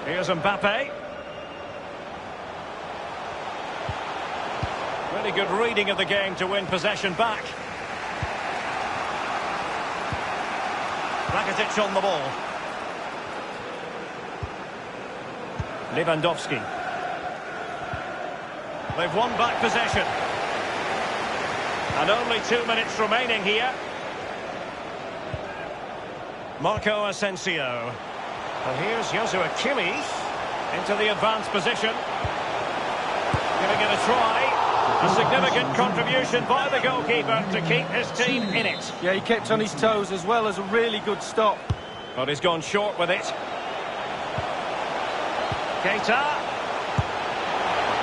Here's Mbappe. Really good reading of the game to win possession back. Rakitic on the ball. Lewandowski. They've won back possession. And only 2 minutes remaining here. Marco Asensio. And here's Joshua Kimmich into the advanced position. Giving it a try. A significant contribution by the goalkeeper to keep his team in it. Yeah, he kept on his toes as well as a really good stop. But he's gone short with it. Keita.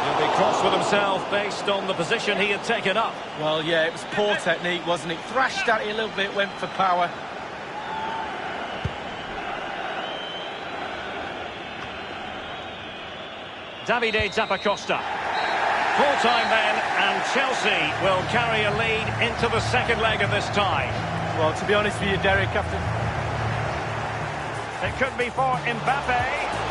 He'll be cross with himself based on the position he had taken up. Well, yeah, it was poor technique, wasn't it? Thrashed at it a little bit, went for power. Davide Zappacosta. Full time then, and Chelsea will carry a lead into the second leg of this tie. Well, to be honest with you, Derek, after... It could be for Mbappe.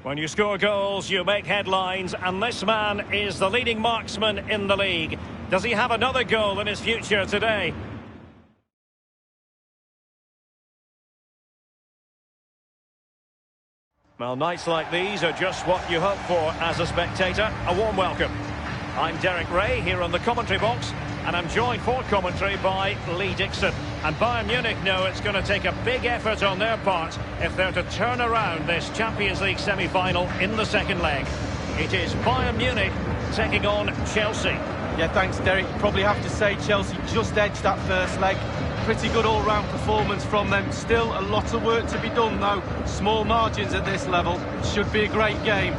When you score goals, you make headlines, and this man is the leading marksman in the league. Does he have another goal in his future today? Well, nights like these are just what you hope for as a spectator. A warm welcome. I'm Derek Ray here on the commentary box, and I'm joined for commentary by Lee Dixon. And Bayern Munich know it's going to take a big effort on their part if they're to turn around this Champions League semi-final in the second leg. It is Bayern Munich taking on Chelsea. Yeah, thanks, Derek. Probably have to say Chelsea just edged that first leg. Pretty good all-round performance from them. Still a lot of work to be done, though. Small margins at this level. Should be a great game.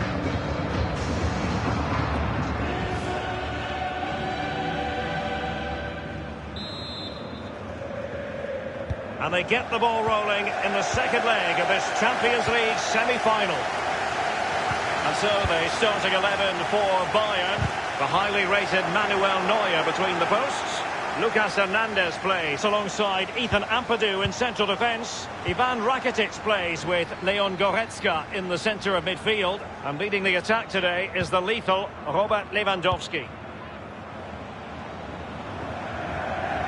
And they get the ball rolling in the second leg of this Champions League semi-final. And so the starting 11 for Bayern. The highly rated Manuel Neuer between the posts. Lucas Hernandez plays alongside Ethan Ampadu in central defence. Ivan Rakitic plays with Leon Goretzka in the centre of midfield. And leading the attack today is the lethal Robert Lewandowski.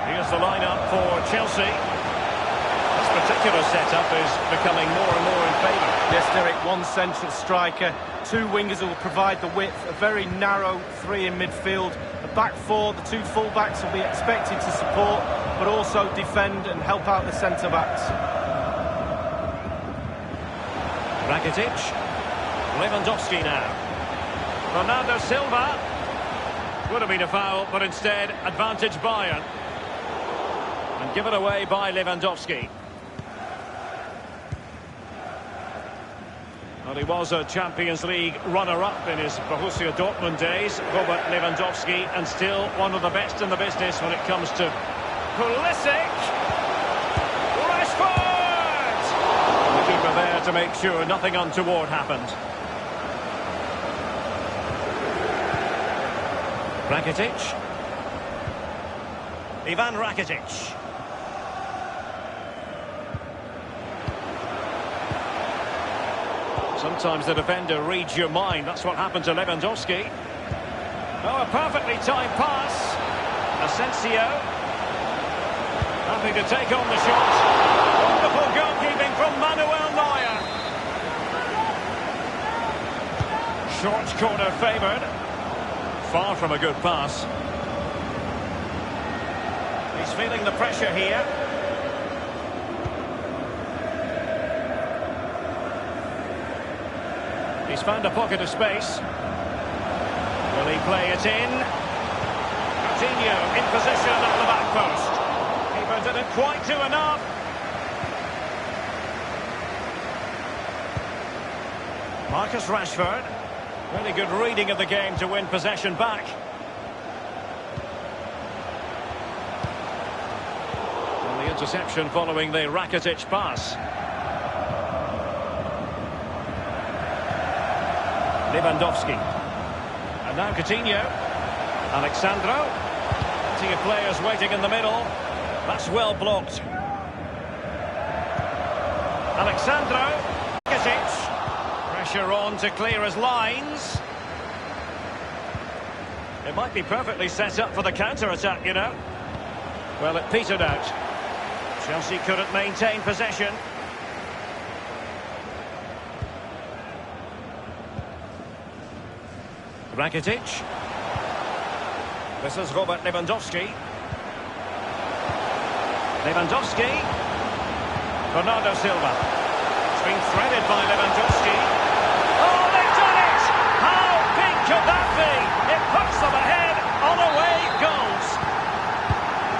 Here's the lineup for Chelsea. This particular setup is becoming more and more in favour. Yes, Derek, one central striker, two wingers who will provide the width, a very narrow three in midfield, a back four, the two full-backs will be expected to support, but also defend and help out the centre-backs. Rakitic, Lewandowski now. Bernardo Silva. Would have been a foul, but instead, advantage Bayern. And given away by Lewandowski. Well, he was a Champions League runner-up in his Borussia Dortmund days, Robert Lewandowski, and still one of the best in the business when it comes to Pulisic. Rashford! The keeper there to make sure nothing untoward happened. Rakitic. Ivan Rakitic. Sometimes the defender reads your mind. That's what happened to Lewandowski. Oh, a perfectly timed pass. Asensio. Happy to take on the shot. Wonderful goalkeeping from Manuel Neuer. Short corner favoured. Far from a good pass. He's feeling the pressure here. He's found a pocket of space. Will he play it in? Coutinho in position at the back post. Keeper didn't quite do enough. Marcus Rashford. Really good reading of the game to win possession back. And the interception following the Rakitic pass. Lewandowski. And now Coutinho. Alexandro. Plenty of players waiting in the middle. That's well blocked. Alexandro. Rakitic. Pressure on to clear his lines. It might be perfectly set up for the counter-attack, you know. Well, it petered out. Chelsea couldn't maintain possession. Rakitic. This is Robert Lewandowski. Lewandowski. Bernardo Silva. It's been threaded by Lewandowski. Oh, they've done it! How big could that be? It puts them ahead on away goals.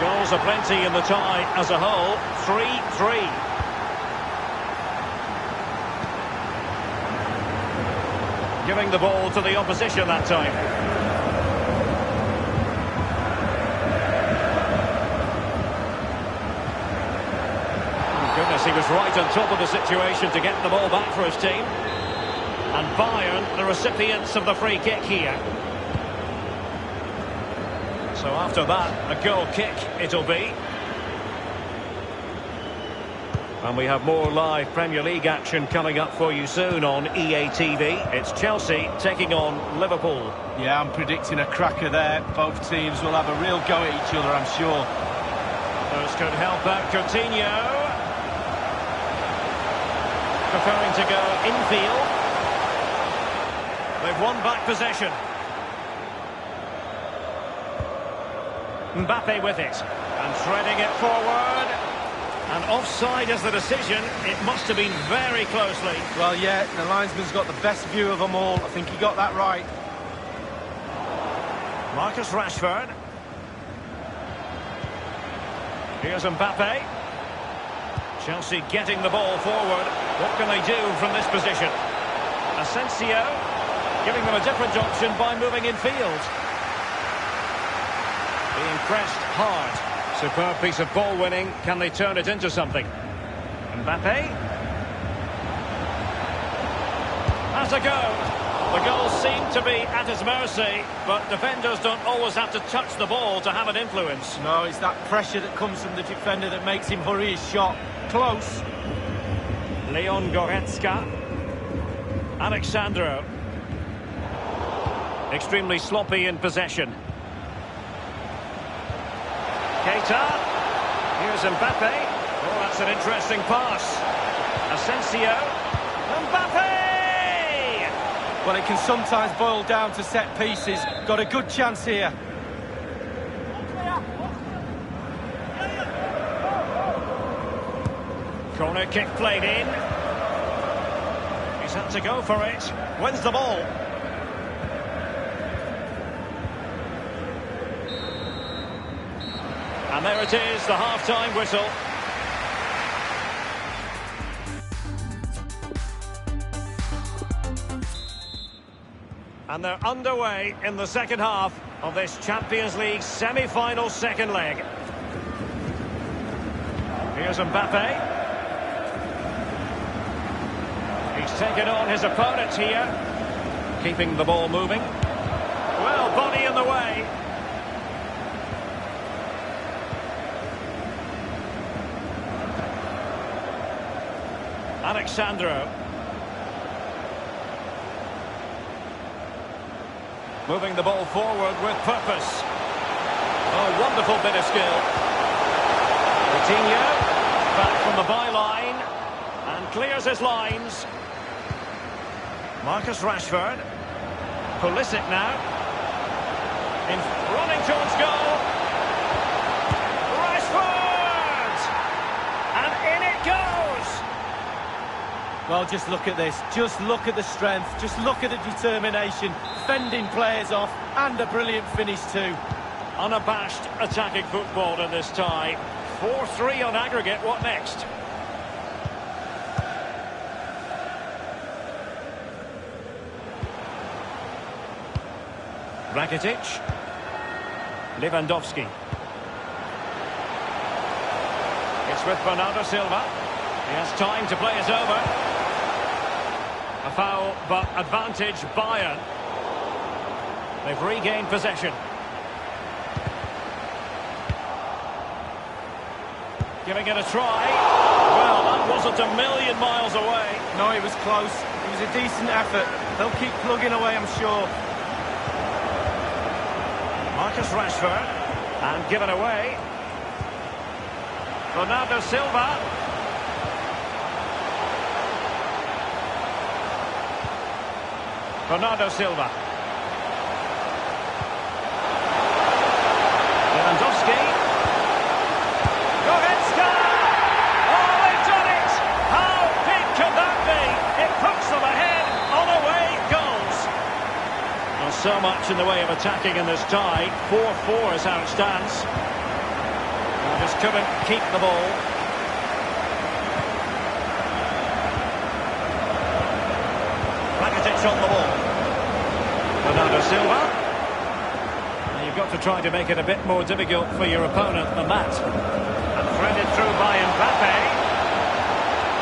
Goals are plenty in the tie as a whole. 3-3. Giving the ball to the opposition that time. Oh, goodness, he was right on top of the situation to get the ball back for his team. And Bayern, the recipients of the free kick here. So after that, a goal kick it'll be. And we have more live Premier League action coming up for you soon on EA TV. It's Chelsea taking on Liverpool. Yeah, I'm predicting a cracker there. Both teams will have a real go at each other, I'm sure. Those could help out Coutinho. Preferring to go infield. They've won back possession. Mbappe with it. And threading it forward. And offside is the decision. It must have been very closely. Well, yeah, the linesman's got the best view of them all. I think he got that right. Marcus Rashford. Here's Mbappe. Chelsea getting the ball forward. What can they do from this position? Asensio giving them a different option by moving infield. Being pressed hard. Superb piece of ball winning. Can they turn it into something? Mbappe. Has a go. The goal seemed to be at his mercy, but defenders don't always have to touch the ball to have an influence. No, it's that pressure that comes from the defender that makes him hurry his shot. Close. Leon Goretzka. Alexandro. Extremely sloppy in possession. Keita. Here's Mbappe. Oh, that's an interesting pass. Asensio. Mbappe! Well, it can sometimes boil down to set pieces. Got a good chance here. Corner kick played in. He's had to go for it. Wins the ball. And there it is, the half-time whistle. And they're underway in the second half of this Champions League semi-final second leg. Here's Mbappe. He's taken on his opponent here. Keeping the ball moving. Well, body in the way. Alexandro. Moving the ball forward with purpose. Oh, wonderful bit of skill. Coutinho, back from the byline, and clears his lines. Marcus Rashford. Pulisic now. Running towards goal. Rashford! And in it goes! Well, just look at this. Just look at the strength. Just look at the determination. Fending players off. And a brilliant finish too. Unabashed attacking football in this tie. 4-3 on aggregate. What next? Rakitic. Lewandowski. It's with Bernardo Silva. He has time to play it over. A foul, but advantage Bayern. They've regained possession. Giving it a try. Well, that wasn't a million miles away. No, it was close. It was a decent effort. They'll keep plugging away, I'm sure. Marcus Rashford. And given away. Bernardo Silva. Bernardo Silva. Lewandowski. Goretzka! Oh, they've done it! How big could that be? It puts them ahead on away goals. Well, so much in the way of attacking in this tie. 4-4 is how it stands. They just couldn't keep the ball. Rakitic on the ball. Bernardo Silva. And you've got to try to make it a bit more difficult for your opponent than that. And threaded through by Mbappe.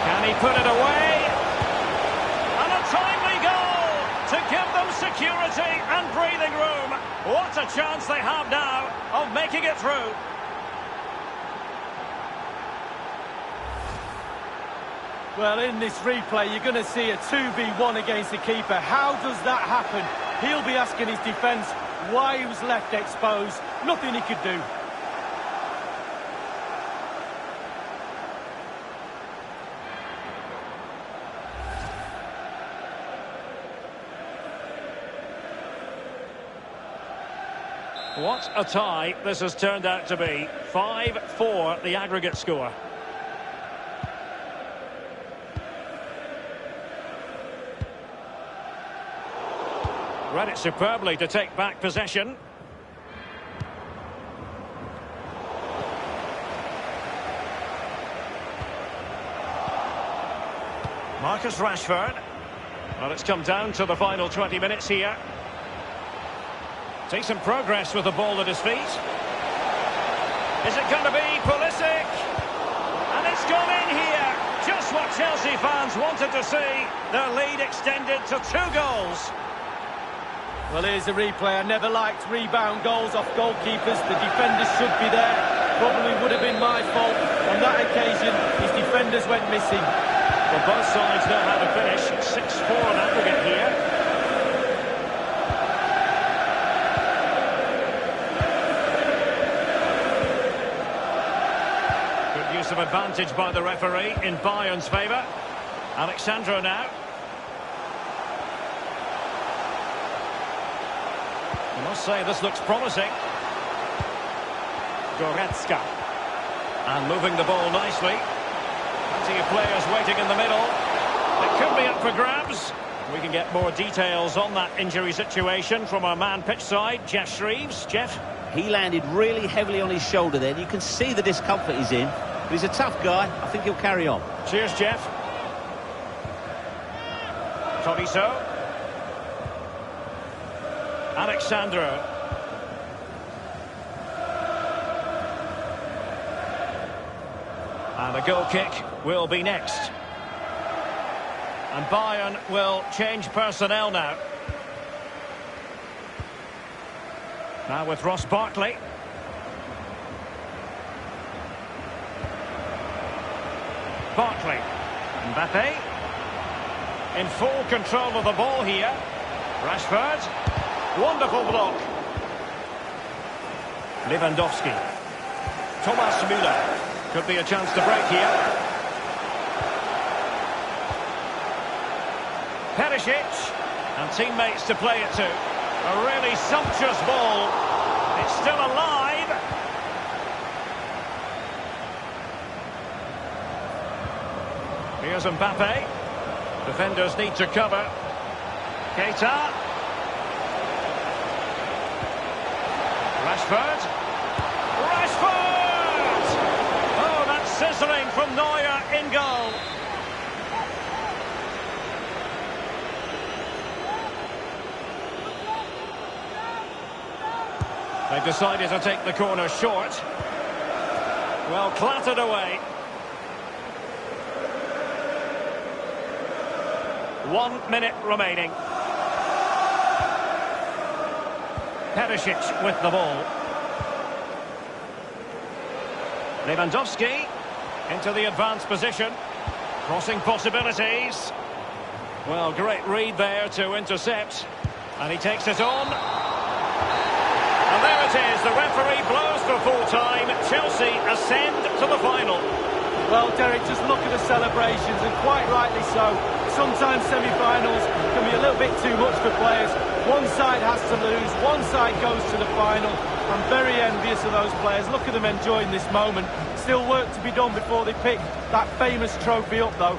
Can he put it away? And a timely goal to give them security and breathing room. What a chance they have now of making it through. Well, in this replay, you're going to see a 2v1 against the keeper. How does that happen? He'll be asking his defence why he was left exposed. Nothing he could do. What a tie this has turned out to be. 5-4 the aggregate score. Read it superbly to take back possession. Marcus Rashford. Well, it's come down to the final 20 minutes here. Decent progress with the ball at his feet. Is it going to be Pulisic? And it's gone in here. Just what Chelsea fans wanted to see. Their lead extended to 2 goals. Well, here's the replay. I never liked rebound goals off goalkeepers. The defenders should be there. Probably would have been my fault. On that occasion, his defenders went missing. Well, both sides know how to finish. 6-4 in aggregate here. Good use of advantage by the referee in Bayern's favour. Alexandro now. I must say, this looks promising. Goretzka. And moving the ball nicely. Plenty of players waiting in the middle. It could be up for grabs. We can get more details on that injury situation from our man pitch side, Jeff Shreves. Jeff? He landed really heavily on his shoulder then. You can see the discomfort he's in. But he's a tough guy. I think he'll carry on. Cheers, Jeff. Tarost. Alexandro. And the goal kick will be next. And Bayern will change personnel now. Now with Ross Barkley. Barkley. Mbappe. In full control of the ball here. Rashford. Wonderful block. Lewandowski. Thomas Müller. Could be a chance to break here. Perisic. And teammates to play it to. A really sumptuous ball. It's still alive. Here's Mbappe. Defenders need to cover. Keita. Rashford. Rashford! Oh, that's sizzling from Neuer in goal. They've decided to take the corner short. Well, clattered away. 1 minute remaining. Perisic with the ball. Lewandowski into the advanced position. Crossing possibilities. Well, great read there to intercept. And he takes it on. And there it is. The referee blows for full time. Chelsea ascend to the final. Well, Derek, just look at the celebrations, and quite rightly so. Sometimes semi-finals can be a little bit too much for players. One side has to lose, one side goes to the final. I'm very envious of those players. Look at them enjoying this moment. Still work to be done before they pick that famous trophy up, though.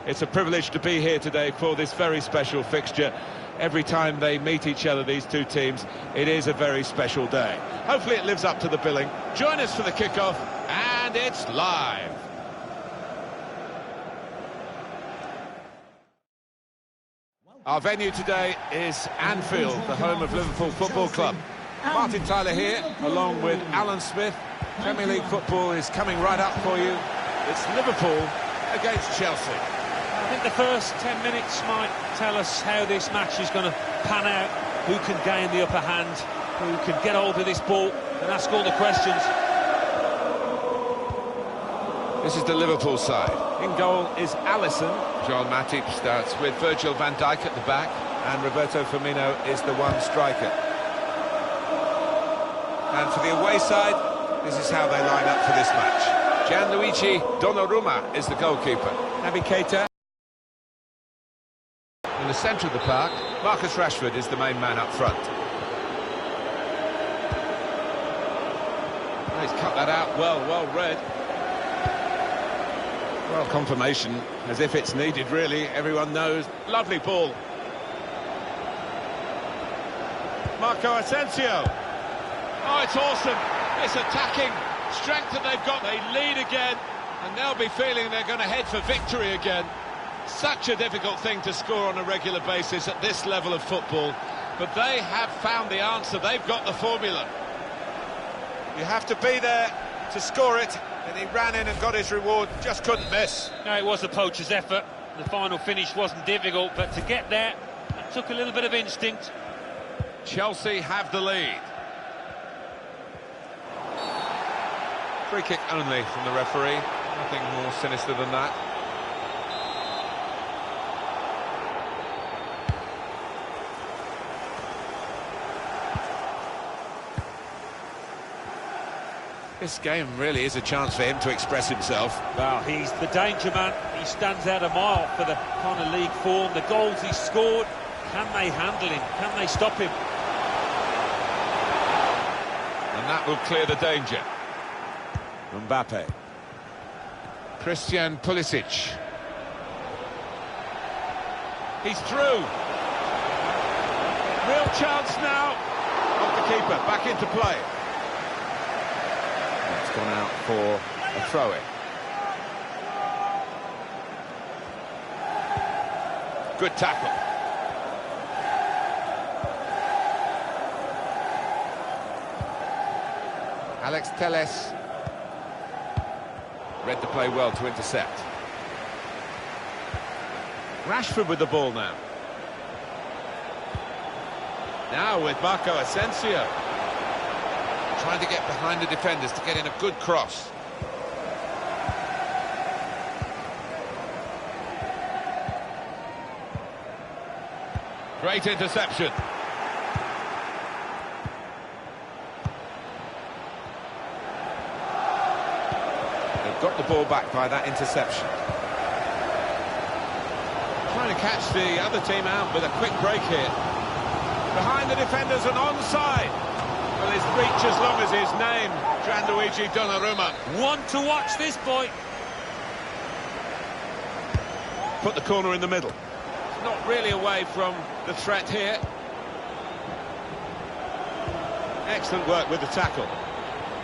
It's a privilege to be here today for this very special fixture. Every time they meet each other, these two teams, it is a very special day. Hopefully it lives up to the billing. Join us for the kickoff, and it's live. Our venue today is Anfield, the home of Liverpool Football Club. Martin Tyler here, along with Alan Smith. Premier League football is coming right up for you. It's Liverpool against Chelsea. I think the first 10 minutes might tell us how this match is going to pan out, who can gain the upper hand, who can get hold of this ball and ask all the questions. This is the Liverpool side. In goal is Alisson. Joel Matip starts with Virgil van Dijk at the back, and Roberto Firmino is the one striker. And for the away side, this is how they line up for this match. Gianluigi Donnarumma is the goalkeeper. Naby Keita. In the centre of the park, Marcus Rashford is the main man up front. Oh, he's cut that out well read. Well, confirmation, as if it's needed, really. Everyone knows. Lovely ball. Marco Asensio. Oh, it's awesome. This attacking strength that they've got. They lead again, and they'll be feeling they're going to head for victory again. Such a difficult thing to score on a regular basis at this level of football, but they have found the answer. They've got the formula. You have to be there to score it, and he ran in and got his reward, just couldn't miss. No, it was a poacher's effort. The final finish wasn't difficult, but to get there, it took a little bit of instinct. Chelsea have the lead. Free kick only from the referee. Nothing more sinister than that. This game really is a chance for him to express himself. Well, he's the danger man. He stands out a mile for the kind of league form. The goals he's scored, can they handle him? Can they stop him? And that will clear the danger. Mbappe. Christian Pulisic. He's through. Real chance now. Off the keeper, back into play. It's gone out for a throw-in. Good tackle. Alex Telles read the play well to intercept. Rashford with the ball now. Now with Marco Asensio. Trying to get behind the defenders to get in a good cross. Great interception. They've got the ball back by that interception. Trying to catch the other team out with a quick break here. Behind the defenders and onside. Well, his reach as long as his name, Gianluigi Donnarumma. One to watch this boy. Put the corner in the middle. It's not really away from the threat here. Excellent work with the tackle.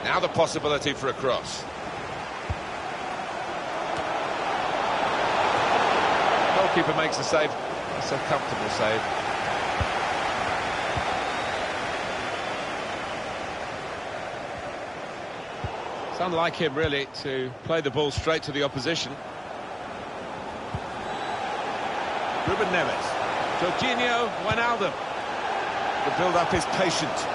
Now the possibility for a cross. Goalkeeper makes a save. It's a comfortable save. It's unlike him, really, to play the ball straight to the opposition. Ruben Neves. Jorginho Wijnaldum. The build-up is patient.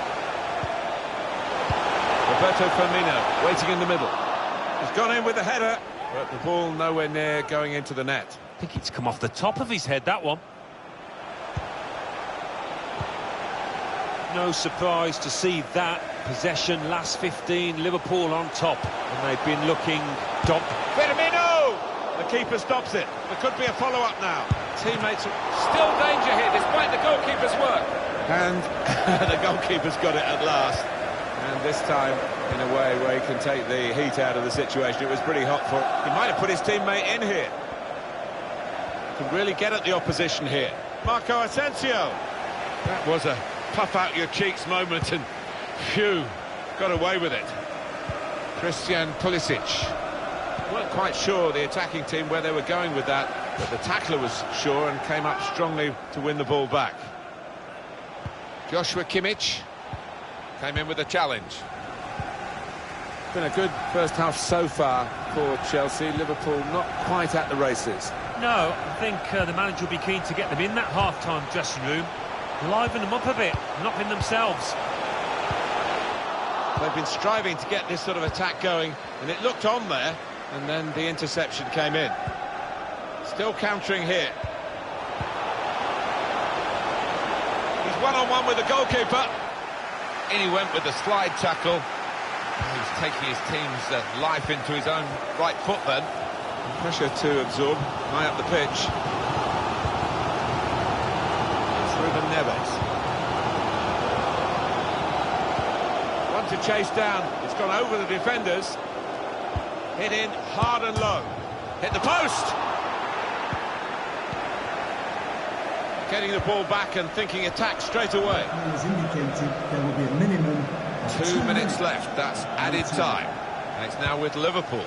Roberto Firmino waiting in the middle. He's gone in with the header, but the ball nowhere near going into the net. I think it's come off the top of his head, that one. No surprise to see that. Possession, last 15, Liverpool on top. And they've been looking dump. Firmino! The keeper stops it. There could be a follow-up now. Teammates are still danger here, despite the goalkeeper's work. And the goalkeeper's got it at last. And this time, in a way where he can take the heat out of the situation. It was pretty hot for him. He might have put his teammate in here. can really get at the opposition here. Marco Asensio. That was a puff out your cheeks moment, and phew, got away with it. Christian Pulisic. Weren't quite sure, the attacking team, where they were going with that, but the tackler was sure and came up strongly to win the ball back. Joshua Kimmich came in with a challenge. Been a good first half so far for Chelsea. Liverpool not quite at the races. No, I think the manager will be keen to get them in that half-time dressing room, liven them up a bit, not in themselves. They've been striving to get this sort of attack going, and it looked on there, and then the interception came in. Still countering here. He's one-on-one with the goalkeeper. In he went with the slide tackle. He's taking his team's life into his own right foot then. Pressure to absorb high up the pitch. It's Ruben Neves. One to chase down. It's gone over the defenders. Hit in hard and low. Hit the post. Getting the ball back and thinking attack straight away. As indicated, there will be a minimum of 2 minutes left. That's added time. And it's now with Liverpool.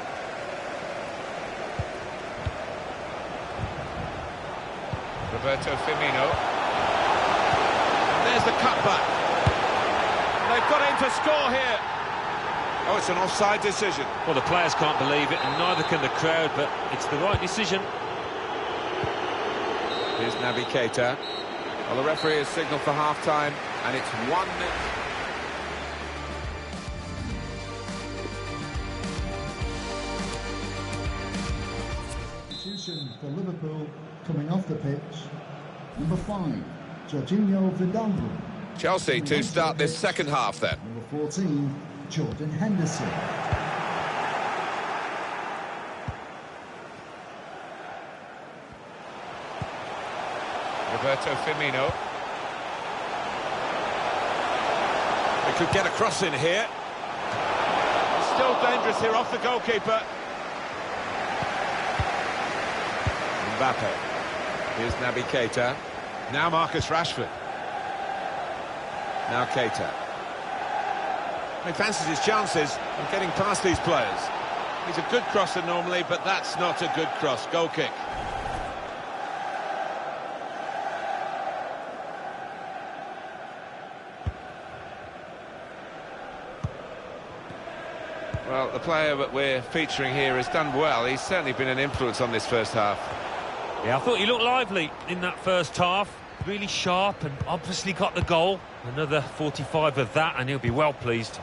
Roberto Firmino. And there's the cutback. They've got in to score here. Oh, it's an offside decision. Well, the players can't believe it, and neither can the crowd, but it's the right decision. Here's Naby Keita. Well, the referee has signalled for half-time, and it's 1-0. Substitution for Liverpool coming off the pitch. Number 5, Jorginho Wijnaldum. Chelsea to start this second half then. Number 14, Jordan Henderson. Roberto Firmino. They could get a cross in here. It's still dangerous here off the goalkeeper. Mbappe. Here's Naby Keita. Now Marcus Rashford. Now Keita. He fancies his chances of getting past these players. He's a good crosser normally, but that's not a good cross. Goal kick. Well, the player that we're featuring here has done well. He's certainly been an influence on this first half. Yeah, I thought he looked lively in that first half. Really sharp and obviously got the goal. Another 45 of that and he'll be well pleased.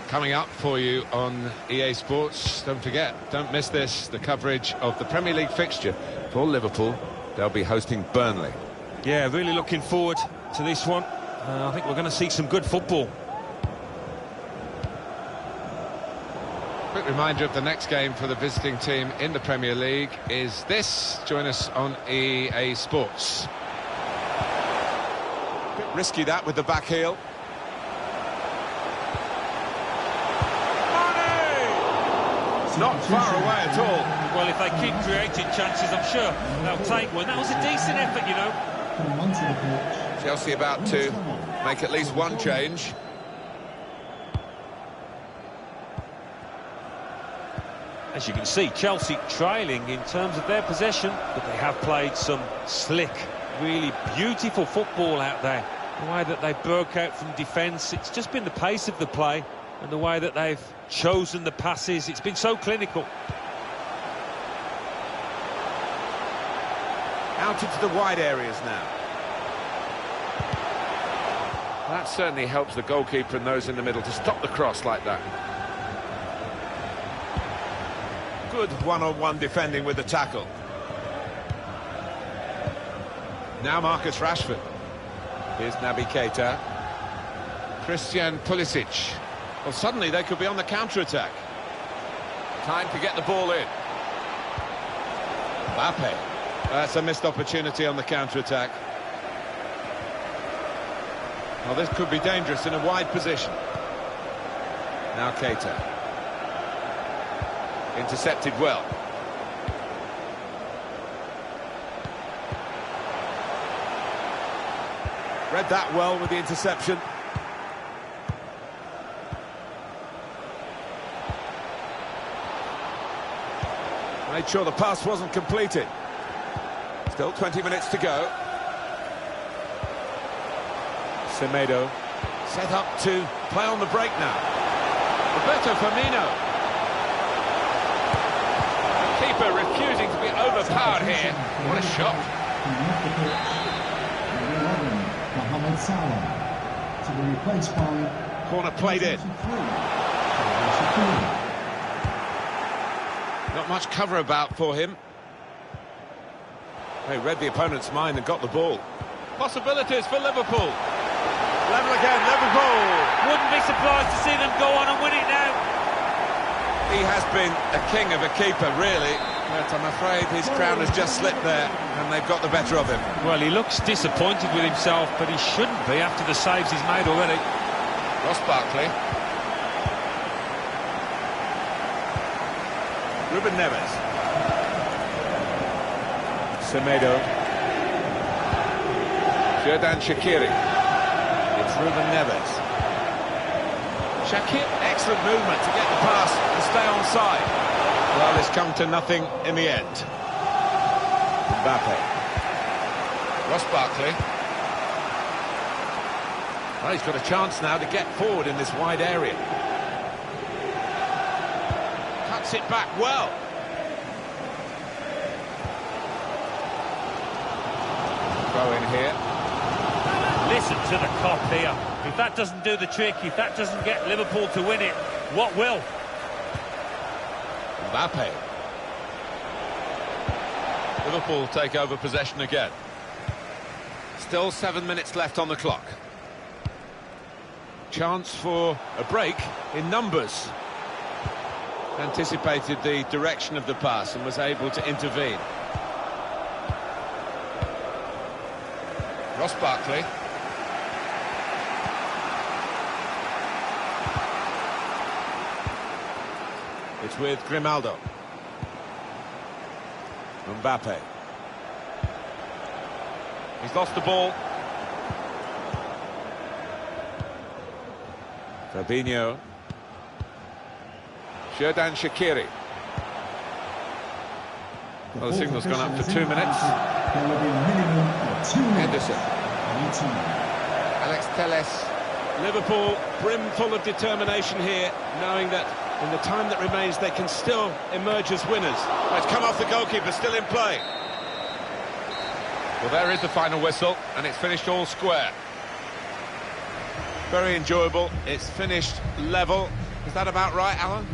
Coming up for you on EA Sports, don't forget, don't miss this, the coverage of the Premier League fixture for Liverpool. They'll be hosting Burnley. Yeah, really looking forward to this one. I think we're going to see some good football. Quick reminder of the next game for the visiting team in the Premier League is this. Join us on EA Sports. Bit risky that with the back heel. Not far away at all. Well, if they keep creating chances, I'm sure they'll take one. That was a decent effort, you know. Coming onto the pitch. Chelsea about to make at least one change. As you can see, Chelsea trailing in terms of their possession, but they have played some slick, really beautiful football out there. The way that they broke out from defence, it's just been the pace of the play and the way that they've chosen the passes. It's been so clinical. Out into the wide areas now. That certainly helps the goalkeeper and those in the middle to stop the cross like that. Good one-on-one defending with the tackle. Now Marcus Rashford. Here's Naby Keita. Christian Pulisic. Well, suddenly they could be on the counter-attack. Time to get the ball in. Mbappe. That's a missed opportunity on the counter-attack. Well, this could be dangerous in a wide position. Now Keita. Intercepted well. Read that well with the interception. Made sure the pass wasn't completed. Still 20 minutes to go. Semedo set up to play on the break now. Roberto Firmino. The keeper refusing to be overpowered here. What a shot. Coming off the pitch, number 11, Mohamed Salah, to be replaced by... Corner played in. Not much cover about for him. They read the opponent's mind and got the ball. Possibilities for Liverpool. Level again, Liverpool. Wouldn't be surprised to see them go on and win it now. He has been a king of a keeper, really. But I'm afraid his crown has just slipped there, and they've got the better of him. Well, he looks disappointed with himself, but he shouldn't be after the saves he's made already. Ross Barkley. Ruben Neves. Semedo. Xherdan Shaqiri. It's Ruben Neves. Shaqiri, excellent movement to get the pass and stay onside. Well, it's come to nothing in the end. Mbappe. Ross Barkley. Well, he's got a chance now to get forward in this wide area. Cuts it back well. Go in here. Listen to the cop here. If that doesn't do the trick, if that doesn't get Liverpool to win it, what will? Mbappe. Liverpool take over possession again. Still 7 minutes left on the clock. Chance for a break in numbers. Anticipated the direction of the pass and was able to intervene. Ross Barkley. It's with Grimaldo. Mbappe. He's lost the ball. Fabinho. Xherdan Shaqiri. Well, the signal's gone up for 2 minutes. There will be a minimum of 2 minutes. Henderson. Alex Telles. Liverpool brimful of determination here, knowing that in the time that remains they can still emerge as winners. Well, it's come off the goalkeeper, still in play. Well, there is the final whistle, and it's finished all square. Very enjoyable. It's finished level. Is that about right, Alan?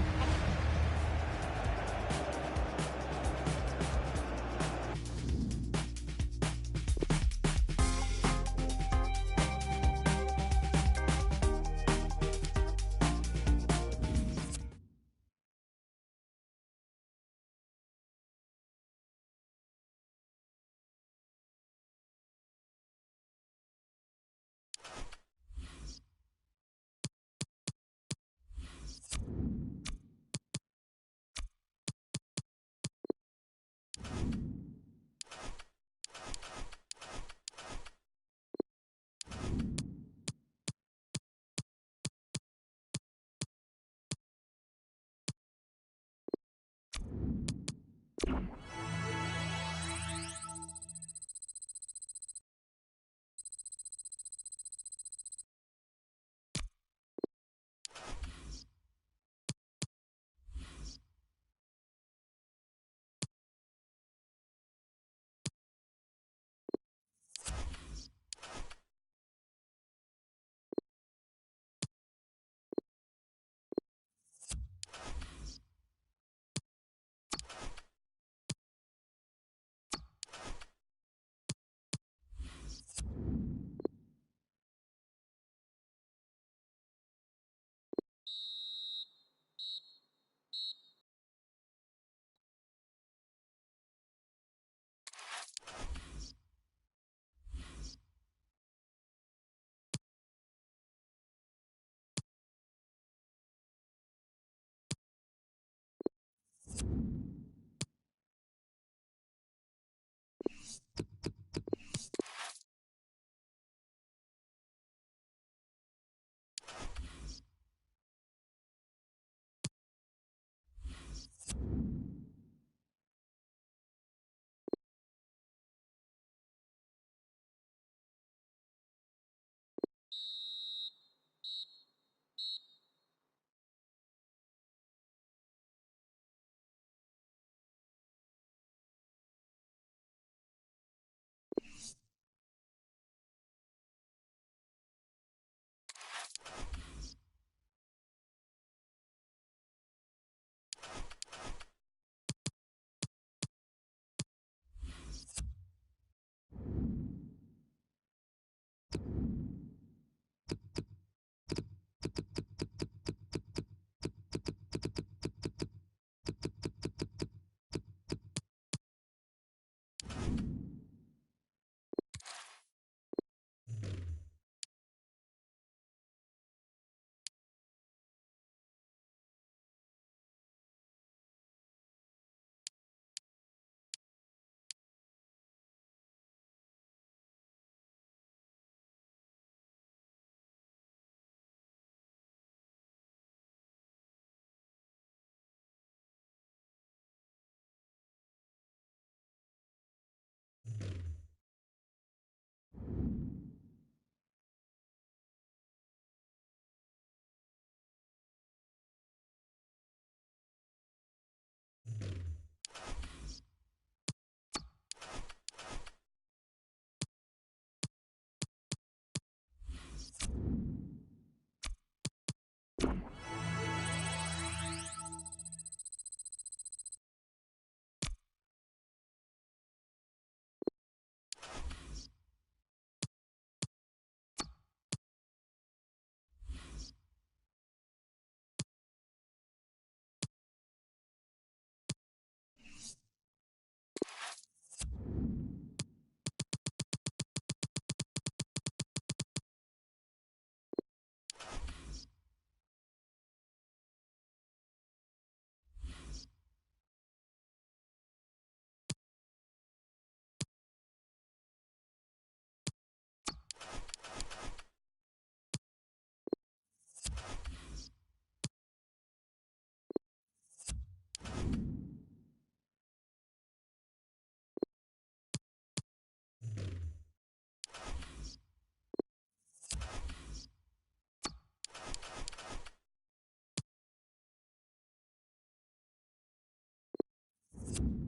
Tarost.